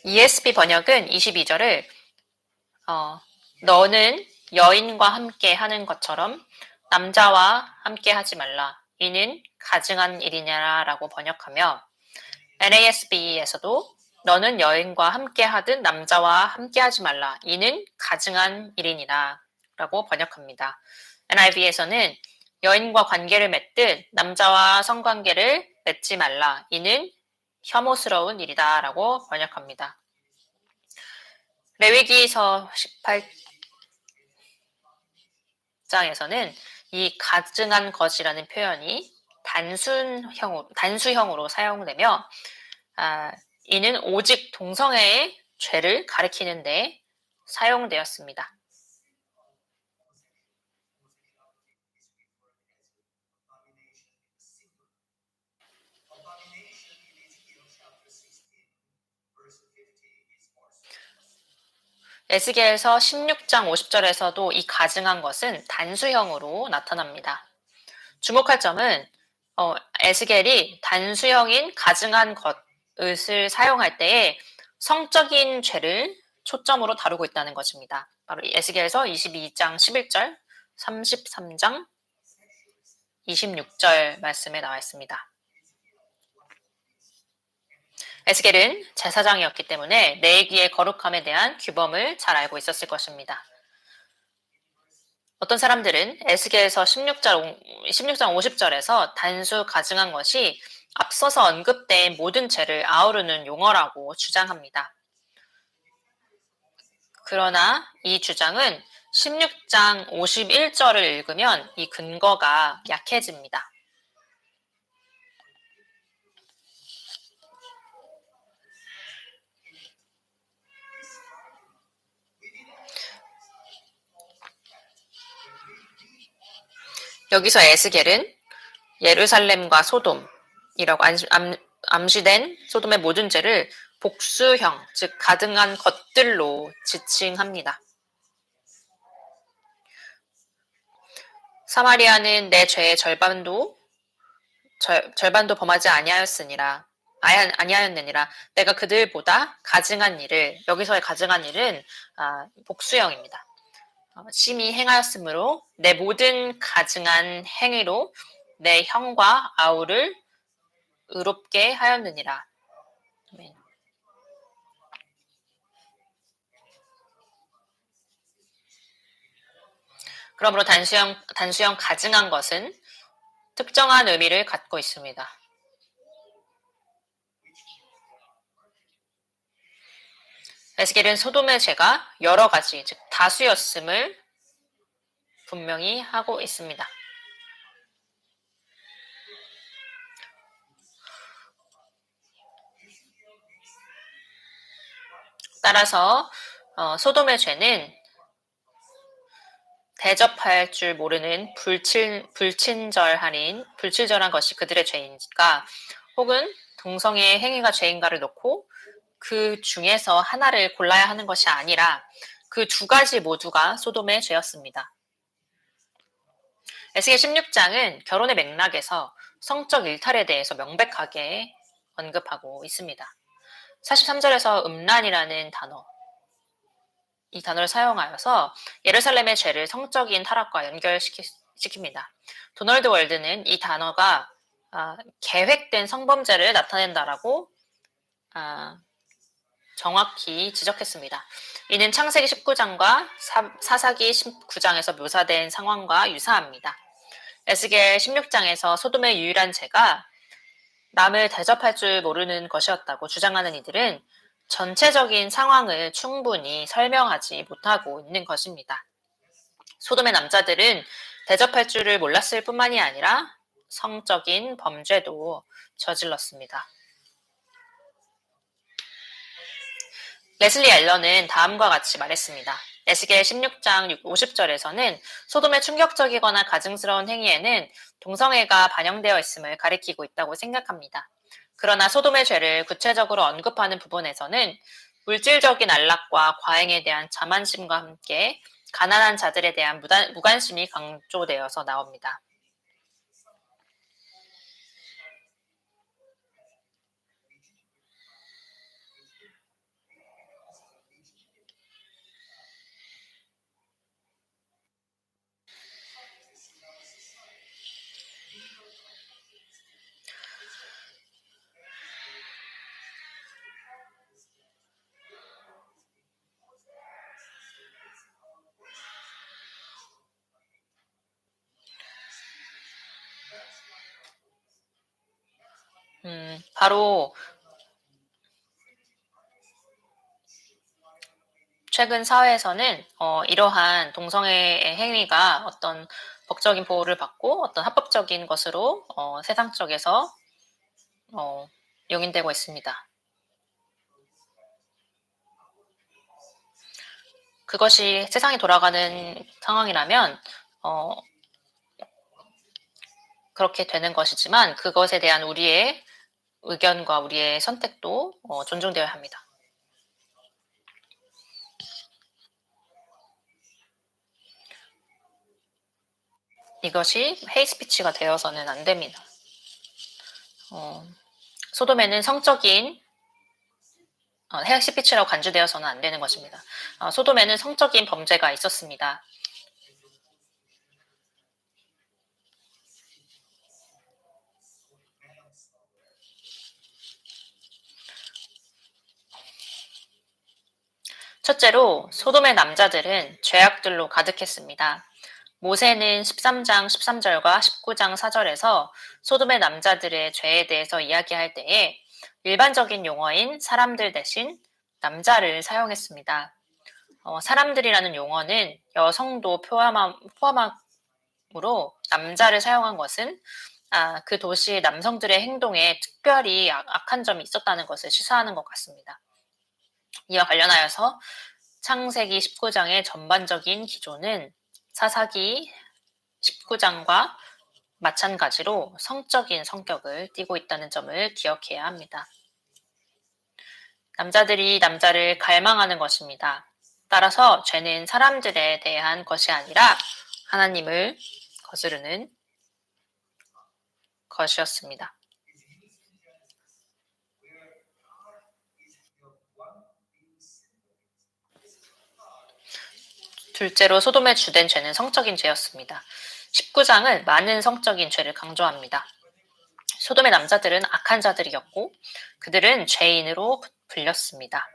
ESV 번역은 22절을 너는 여인과 함께 하는 것처럼 남자와 함께 하지 말라. 이는 가증한 일이냐라고 번역하며 NASB에서도 너는 여인과 함께 하든 남자와 함께 하지 말라. 이는 가증한 일이니라 라고 번역합니다. NIV에서는 여인과 관계를 맺듯 남자와 성관계를 맺지 말라. 이는 혐오스러운 일이다 라고 번역합니다. 레위기서 18장에서는 이 가증한 것이라는 표현이 단수형으로 사용되며 이는 오직 동성애의 죄를 가리키는 데 사용되었습니다. 에스겔서 16장 50절에서도 이 가증한 것은 단수형으로 나타납니다. 주목할 점은 에스겔이 단수형인 가증한 것을 사용할 때에 성적인 죄를 초점으로 다루고 있다는 것입니다. 바로 에스겔서 22장 11절, 33장 26절 말씀에 나와 있습니다. 에스겔은 제사장이었기 때문에 내기의 거룩함에 대한 규범을 잘 알고 있었을 것입니다. 어떤 사람들은 에스겔서 16장 50절에서 단수 가증한 것이 앞서서 언급된 모든 죄를 아우르는 용어라고 주장합니다. 그러나 이 주장은 16장 51절을 읽으면 이 근거가 약해집니다. 여기서 에스겔은 예루살렘과 소돔이라고 암시된 소돔의 모든 죄를 복수형, 즉 가증한 것들로 지칭합니다. 사마리아는 내 죄의 절반도 범하지 아니하였느니라. 내가 그들보다 가증한 일을, 여기서의 가증한 일은 복수형입니다. 심히 행하였으므로 내 모든 가증한 행위로 내 형과 아우를 의롭게 하였느니라. 아멘. 그러므로 단수형 가증한 것은 특정한 의미를 갖고 있습니다. 에스겔은 소돔의 죄가 여러 가지, 즉 다수였음을 분명히 하고 있습니다. 따라서 소돔의 죄는 대접할 줄 모르는 불친절한 것이 그들의 죄인가, 혹은 동성애의 행위가 죄인가를 놓고 그 중에서 하나를 골라야 하는 것이 아니라 그 두 가지 모두가 소돔의 죄였습니다. 에스겔 16장은 결혼의 맥락에서 성적 일탈에 대해서 명백하게 언급하고 있습니다. 43절에서 음란이라는 이 단어를 사용하여서 예루살렘의 죄를 성적인 타락과 연결시킵니다. 도널드 월드는 이 단어가 계획된 성범죄를 나타낸다라고 정확히 지적했습니다. 이는 창세기 19장과 사사기 19장에서 묘사된 상황과 유사합니다. 에스겔 16장에서 소돔의 유일한 죄가 남을 대접할 줄 모르는 것이었다고 주장하는 이들은 전체적인 상황을 충분히 설명하지 못하고 있는 것입니다. 소돔의 남자들은 대접할 줄을 몰랐을 뿐만이 아니라 성적인 범죄도 저질렀습니다. 레슬리 앨런은 다음과 같이 말했습니다. 에스겔 16장 50절에서는 소돔의 충격적이거나 가증스러운 행위에는 동성애가 반영되어 있음을 가리키고 있다고 생각합니다. 그러나 소돔의 죄를 구체적으로 언급하는 부분에서는 물질적인 안락과 과잉에 대한 자만심과 함께 가난한 자들에 대한 무관심이 강조되어서 나옵니다. 바로 최근 사회에서는 이러한 동성애의 행위가 어떤 법적인 보호를 받고 어떤 합법적인 것으로 세상 쪽에서 용인되고 있습니다. 그것이 세상이 돌아가는 상황이라면 그렇게 되는 것이지만 그것에 대한 우리의 의견과 우리의 선택도 존중되어야 합니다. 이것이 헤이스피치가 되어서는 안 됩니다. 소돔에는 성적인 헤이스피치라고 간주되어서는 안 되는 것입니다. 소돔에는 성적인 범죄가 있었습니다. 첫째로 소돔의 남자들은 죄악들로 가득했습니다. 모세는 13장 13절과 19장 4절에서 소돔의 남자들의 죄에 대해서 이야기할 때에 일반적인 용어인 사람들 대신 남자를 사용했습니다. 사람들이라는 용어는 여성도 포함함으로 남자를 사용한 것은 그 도시의 남성들의 행동에 특별히 악한 점이 있었다는 것을 시사하는 것 같습니다. 이와 관련하여서 창세기 19장의 전반적인 기조는 사사기 19장과 마찬가지로 성적인 성격을 띠고 있다는 점을 기억해야 합니다. 남자들이 남자를 갈망하는 것입니다. 따라서 죄는 사람들에 대한 것이 아니라 하나님을 거스르는 것이었습니다. 둘째로 소돔의 주된 죄는 성적인 죄였습니다. 19장은 많은 성적인 죄를 강조합니다. 소돔의 남자들은 악한 자들이었고 그들은 죄인으로 불렸습니다.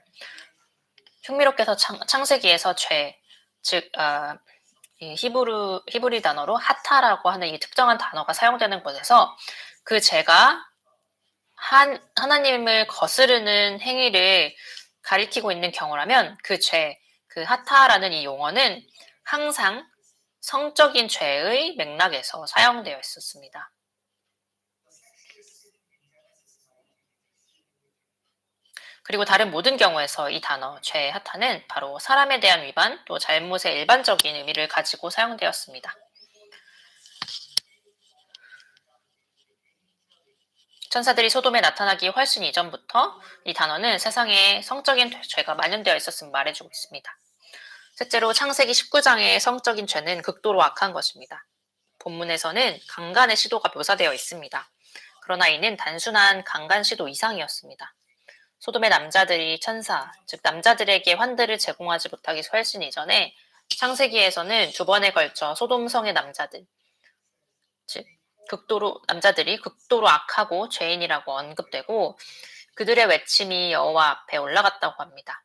흥미롭게서 창세기에서 죄, 즉 히브리 단어로 하타라고 하는 이 특정한 단어가 사용되는 곳에서 그 죄가 하나님을 거스르는 행위를 가리키고 있는 경우라면 그 죄, 그 하타라는 이 용어는 항상 성적인 죄의 맥락에서 사용되어 있었습니다. 그리고 다른 모든 경우에서 이 단어 죄의 하타는 바로 사람에 대한 위반 또 잘못의 일반적인 의미를 가지고 사용되었습니다. 천사들이 소돔에 나타나기 훨씬 이전부터 이 단어는 세상에 성적인 죄가 만연되어 있었음을 말해주고 있습니다. 셋째로 창세기 19장의 성적인 죄는 극도로 악한 것입니다. 본문에서는 강간의 시도가 묘사되어 있습니다. 그러나 이는 단순한 강간 시도 이상이었습니다. 소돔의 남자들이 천사, 즉 남자들에게 환대를 제공하지 못하기 훨씬 이전에 창세기에서는 두 번에 걸쳐 소돔성의 남자들, 즉 남자들이 극도로 악하고 죄인이라고 언급되고 그들의 외침이 여호와 앞에 올라갔다고 합니다.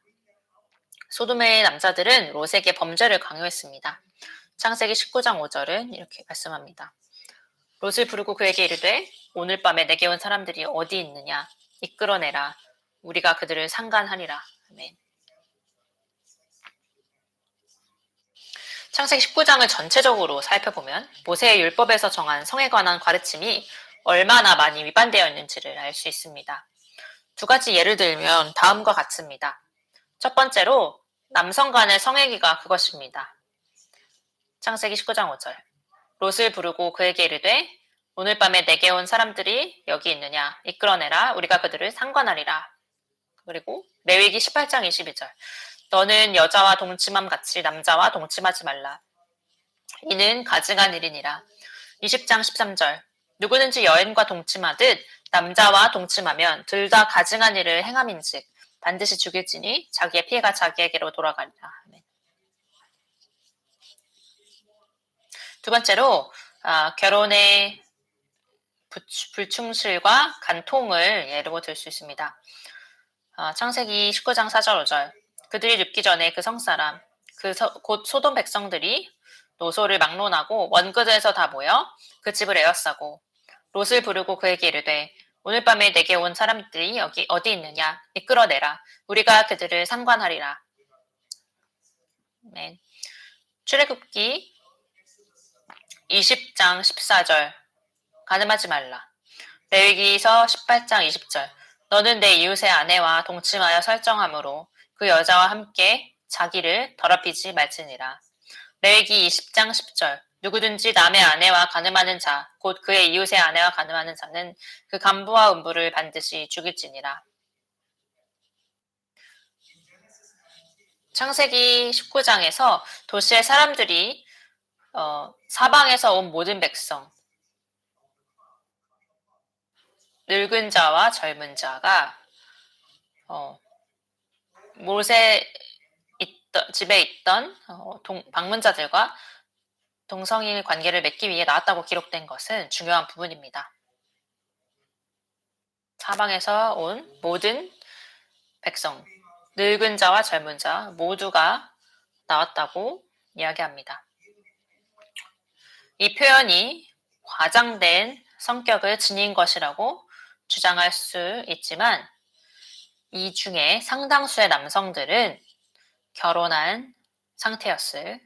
소돔의 남자들은 롯에게 범죄를 강요했습니다. 창세기 19장 5절은 이렇게 말씀합니다. 롯을 부르고 그에게 이르되 오늘 밤에 내게 온 사람들이 어디 있느냐 이끌어내라 우리가 그들을 상간하리라. 아멘. 창세기 19장을 전체적으로 살펴보면 모세의 율법에서 정한 성에 관한 가르침이 얼마나 많이 위반되어 있는지를 알 수 있습니다. 두 가지 예를 들면 다음과 같습니다. 첫 번째로 남성 간의 성애기가 그것입니다. 창세기 19장 5절. 롯을 부르고 그에게 이르되 오늘 밤에 내게 온 사람들이 여기 있느냐 이끌어내라 우리가 그들을 상관하리라. 그리고 레위기 18장 22절. 너는 여자와 동침함 같이 남자와 동침하지 말라. 이는 가증한 일이니라. 20장 13절. 누구든지 여인과 동침하듯 남자와 동침하면 둘 다 가증한 일을 행함인즉 반드시 죽일지니 자기의 피해가 자기에게로 돌아가리라. 두 번째로 결혼의 불충실과 간통을 예로 들 수 있습니다. 창세기 19장 4절 5절. 그들이 눕기 전에 그 성사람 곧 소돔 백성들이 노소를 막론하고 원그들에서 다 모여 그 집을 에워싸고 롯을 부르고 그에게 이르되 오늘 밤에 내게 온 사람들이 여기 어디 있느냐 이끌어내라 우리가 그들을 상관하리라. 네. 출애굽기 20장 14절. 가늠하지 말라. 레위기서 18장 20절. 너는 내 이웃의 아내와 동침하여 설정함으로 그 여자와 함께 자기를 더럽히지 말지니라. 레위기 20장 10절. 누구든지 남의 아내와 간음하는 자, 곧 그의 이웃의 아내와 간음하는 자는 그 간부와 음부를 반드시 죽일지니라. 창세기 19장에서 도시의 사람들이 사방에서 온 모든 백성, 늙은 자와 젊은 자가 모세 집에 있던 방문자들과 동성일 관계를 맺기 위해 나왔다고 기록된 것은 중요한 부분입니다. 사방에서 온 모든 백성, 늙은 자와 젊은 자 모두가 나왔다고 이야기합니다. 이 표현이 과장된 성격을 지닌 것이라고 주장할 수 있지만 이 중에 상당수의 남성들은 결혼한 상태였을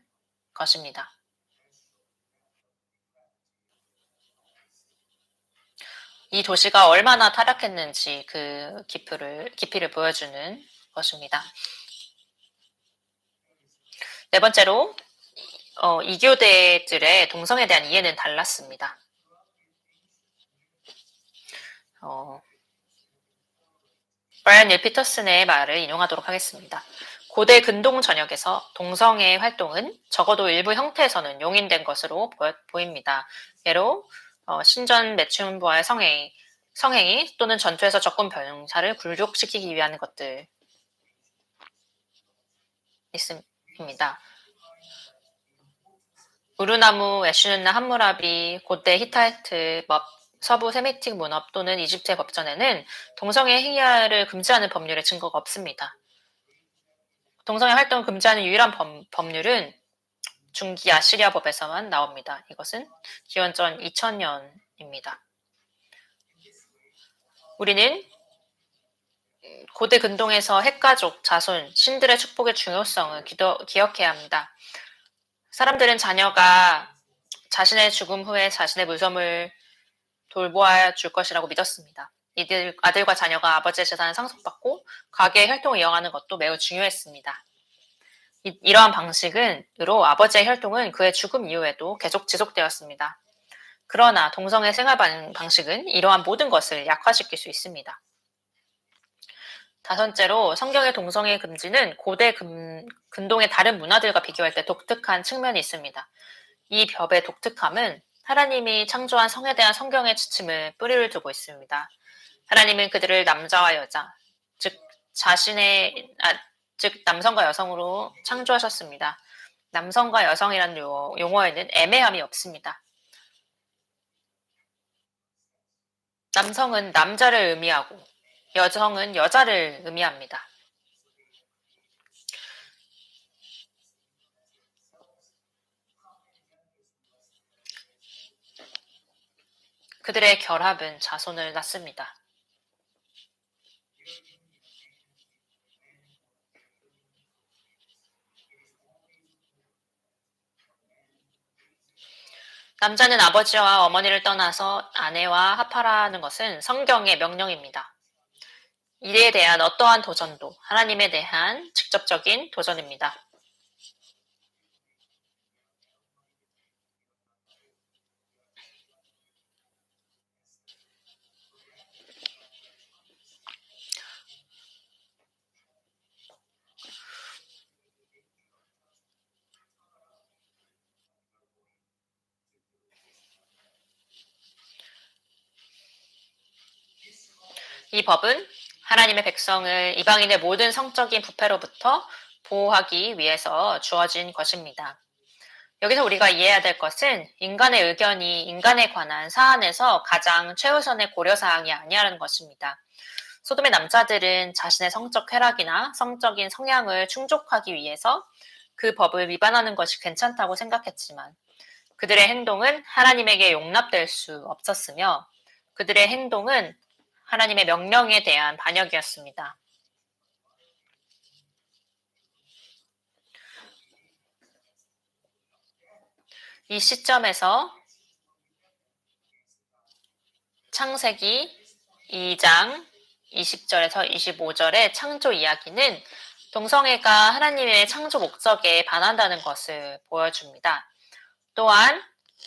것입니다. 이 도시가 얼마나 타락했는지 그 깊이를 보여주는 것입니다. 네 번째로 이교대들의 동성에 대한 이해는 달랐습니다. 브라이언 닐 피터슨의 말을 인용하도록 하겠습니다. 고대 근동 전역에서 동성애의 활동은 적어도 일부 형태에서는 용인된 것으로 보입니다. 예로 신전 매춘부와의 성행위 또는 전투에서 적군 병사를 굴욕시키기 위한 것들 있습니다. 우르나무, 애슈눈나, 함무라비, 고대 히타이트, 서부 세미틱 문업 또는 이집트의 법전에는 동성애 행위를 금지하는 법률의 증거가 없습니다. 동성애 활동을 금지하는 유일한 법률은 중기 아시리아 법에서만 나옵니다. 이것은 기원전 2000년입니다. 우리는 고대 근동에서 핵가족, 자손, 신들의 축복의 중요성을 기억해야 합니다. 사람들은 자녀가 자신의 죽음 후에 자신의 물섬을 돌보아 줄 것이라고 믿었습니다. 아들과 자녀가 아버지의 재산을 상속받고 가계의 혈통을 이어가는 것도 매우 중요했습니다. 이러한 방식으로 아버지의 혈통은 그의 죽음 이후에도 계속 지속되었습니다. 그러나 동성애 생활 방식은 이러한 모든 것을 약화시킬 수 있습니다. 다섯째로 성경의 동성애 금지는 고대 근동의 다른 문화들과 비교할 때 독특한 측면이 있습니다. 이 법의 독특함은 하나님이 창조한 성에 대한 성경의 지침을 뿌리를 두고 있습니다. 하나님은 그들을 남자와 여자, 즉 남성과 여성으로 창조하셨습니다. 남성과 여성이라는 용어에는 애매함이 없습니다. 남성은 남자를 의미하고 여성은 여자를 의미합니다. 그들의 결합은 자손을 낳습니다. 남자는 아버지와 어머니를 떠나서 아내와 합하라는 것은 성경의 명령입니다. 이에 대한 어떠한 도전도 하나님에 대한 직접적인 도전입니다. 이 법은 하나님의 백성을 이방인의 모든 성적인 부패로부터 보호하기 위해서 주어진 것입니다. 여기서 우리가 이해해야 될 것은 인간의 의견이 인간에 관한 사안에서 가장 최우선의 고려사항이 아니라는 것입니다. 소돔의 남자들은 자신의 성적 쾌락이나 성적인 성향을 충족하기 위해서 그 법을 위반하는 것이 괜찮다고 생각했지만 그들의 행동은 하나님에게 용납될 수 없었으며 그들의 행동은 하나님의 명령에 대한 반역이었습니다. 이 시점에서 창세기 2장 20절에서 25절의 창조 이야기는 동성애가 하나님의 창조 목적에 반한다는 것을 보여줍니다. 또한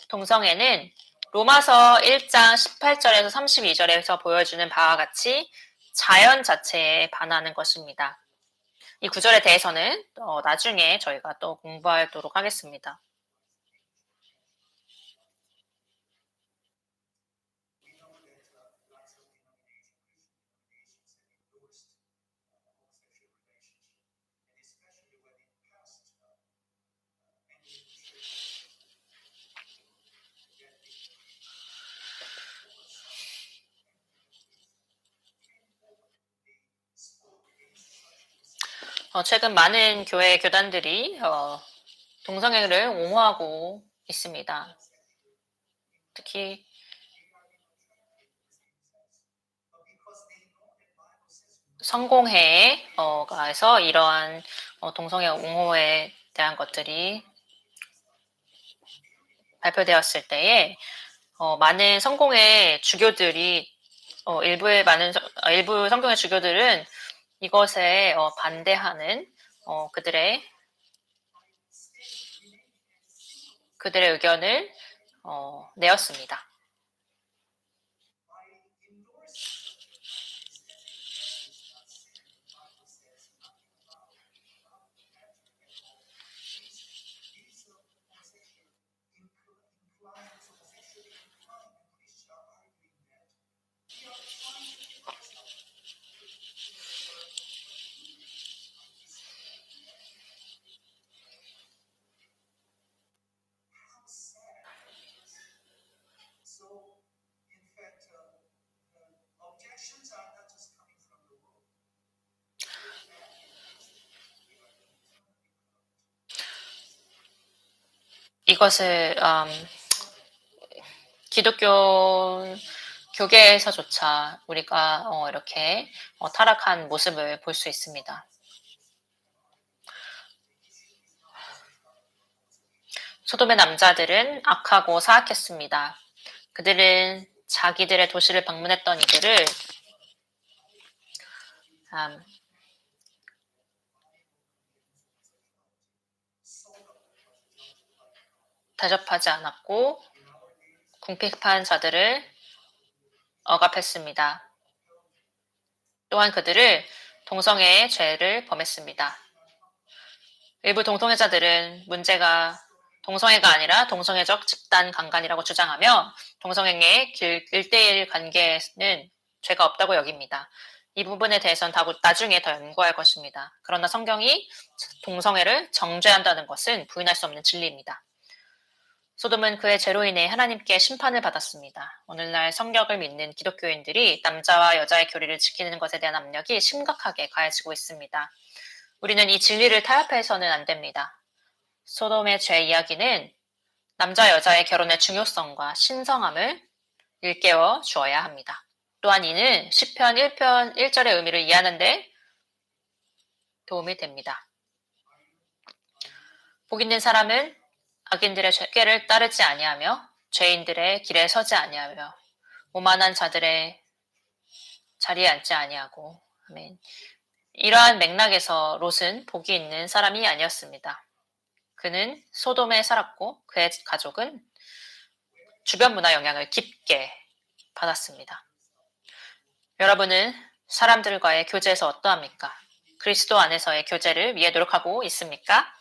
동성애는 로마서 1장 18절에서 32절에서 보여주는 바와 같이 자연 자체에 반하는 것입니다. 이 구절에 대해서는 나중에 저희가 또 공부하도록 하겠습니다. 최근 많은 교회 교단들이 동성애를 옹호하고 있습니다. 특히 성공회에서 이러한 동성애 옹호에 대한 것들이 발표되었을 때에 많은 성공회 주교들이 일부 성공회 주교들은 이것에 반대하는 그들의 의견을 내었습니다. 이것을 기독교 교계에서조차 우리가 이렇게 타락한 모습을 볼 수 있습니다. 소돔의 남자들은 악하고 사악했습니다. 그들은 자기들의 도시를 방문했던 이들을 대접하지 않았고 궁핍한 자들을 억압했습니다. 또한 그들을 동성애의 죄를 범했습니다. 일부 동성애자들은 문제가 동성애가 아니라 동성애적 집단 강간이라고 주장하며 동성애의 1대1 관계는 죄가 없다고 여깁니다. 이 부분에 대해서는 나중에 더 연구할 것입니다. 그러나 성경이 동성애를 정죄한다는 것은 부인할 수 없는 진리입니다. 소돔은 그의 죄로 인해 하나님께 심판을 받았습니다. 오늘날 성경을 믿는 기독교인들이 남자와 여자의 교리를 지키는 것에 대한 압력이 심각하게 가해지고 있습니다. 우리는 이 진리를 타협해서는 안 됩니다. 소돔의 죄 이야기는 남자 여자의 결혼의 중요성과 신성함을 일깨워 주어야 합니다. 또한 이는 시편 1편 1절의 의미를 이해하는 데 도움이 됩니다. 복 있는 사람은 악인들의 꾀를 따르지 아니하며 죄인들의 길에 서지 아니하며 오만한 자들의 자리에 앉지 아니하고. 아멘. 이러한 맥락에서 롯은 복이 있는 사람이 아니었습니다. 그는 소돔에 살았고 그의 가족은 주변 문화 영향을 깊게 받았습니다. 여러분은 사람들과의 교제에서 어떠합니까? 그리스도 안에서의 교제를 위해 노력하고 있습니까?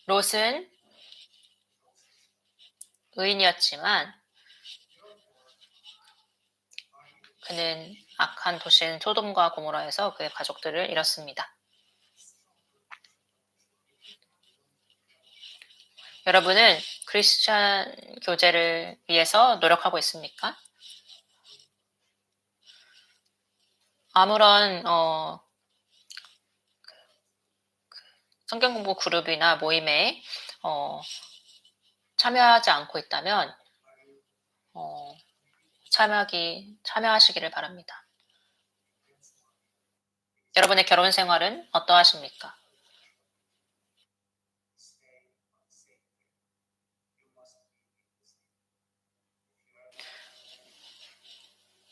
롯은 의인이었지만 그는 악한 도시인 소돔과 고모라에서 그의 가족들을 잃었습니다. 여러분은 크리스찬 교제를 위해서 노력하고 있습니까? 아무런 성경 공부 그룹이나 모임에 참여하지 않고 있다면 참여하시기를 바랍니다. 여러분의 결혼 생활은 어떠하십니까?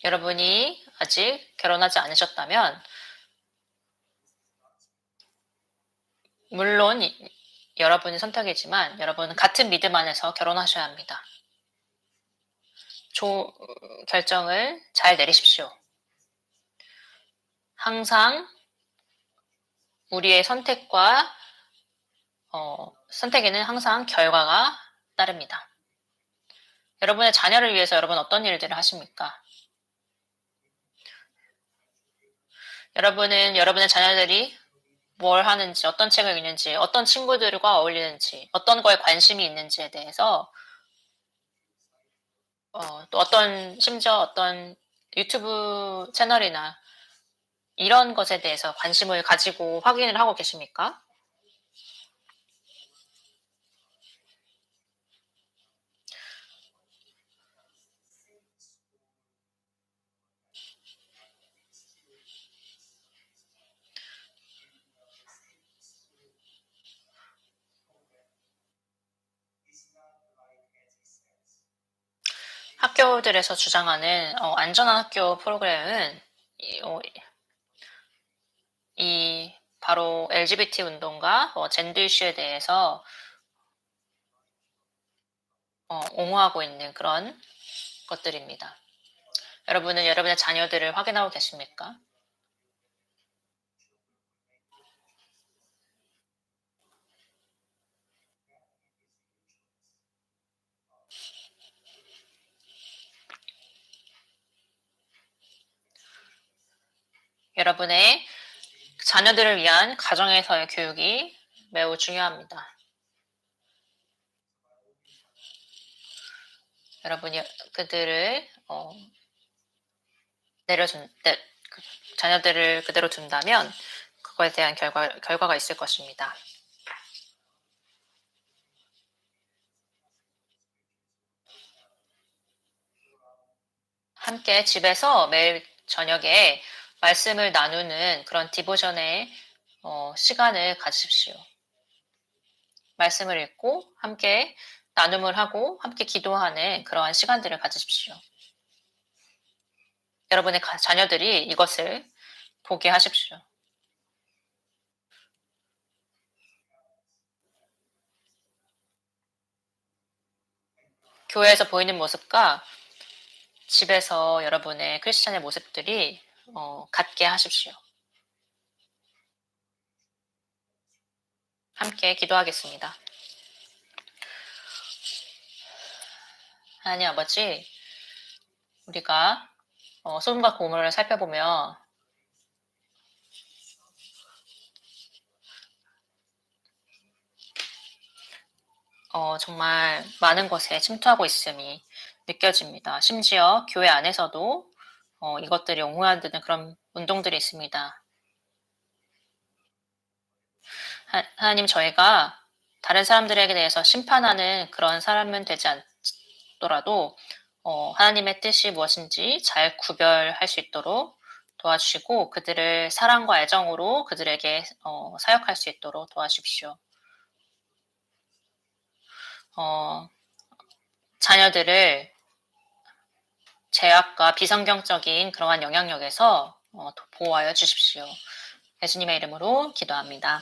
여러분이 아직 결혼하지 않으셨다면 물론 여러분의 선택이지만 여러분은 같은 믿음 안에서 결혼하셔야 합니다. 결정을 잘 내리십시오. 항상 우리의 선택에는 항상 결과가 따릅니다. 여러분의 자녀를 위해서 여러분 어떤 일들을 하십니까? 여러분은 여러분의 자녀들이 뭘 하는지, 어떤 책을 읽는지, 어떤 친구들과 어울리는지, 어떤 거에 관심이 있는지에 대해서 또 심지어 어떤 유튜브 채널이나 이런 것에 대해서 관심을 가지고 확인을 하고 계십니까? 학교들에서 주장하는 안전한 학교 프로그램은 바로 LGBT 운동과 젠더 이슈에 대해서 옹호하고 있는 그런 것들입니다. 여러분은 여러분의 자녀들을 확인하고 계십니까? 여러분의 자녀들을 위한 가정에서의 교육이 매우 중요합니다. 여러분이 그들을 자녀들을 그대로 둔다면 그거에 대한 결과가 있을 것입니다. 함께 집에서 매일 저녁에 말씀을 나누는 그런 디보션의 시간을 가지십시오. 말씀을 읽고 함께 나눔을 하고 함께 기도하는 그러한 시간들을 가지십시오. 여러분의 자녀들이 이것을 보게 하십시오. 교회에서 보이는 모습과 집에서 여러분의 크리스찬의 모습들이 같게 하십시오. 함께 기도하겠습니다. 하나님 아버지, 우리가 소돔과 고모라를 살펴보며 정말 많은 것에 침투하고 있음이 느껴집니다. 심지어 교회 안에서도 이것들이 옹호하는 그런 운동들이 있습니다. 하나님, 저희가 다른 사람들에게 대해서 심판하는 그런 사람은 되지 않더라도 하나님의 뜻이 무엇인지 잘 구별할 수 있도록 도와주시고 그들을 사랑과 애정으로 그들에게 사역할 수 있도록 도와주십시오. 자녀들을 제약과 비성경적인 그러한 영향력에서 보호하여 주십시오. 예수님의 이름으로 기도합니다.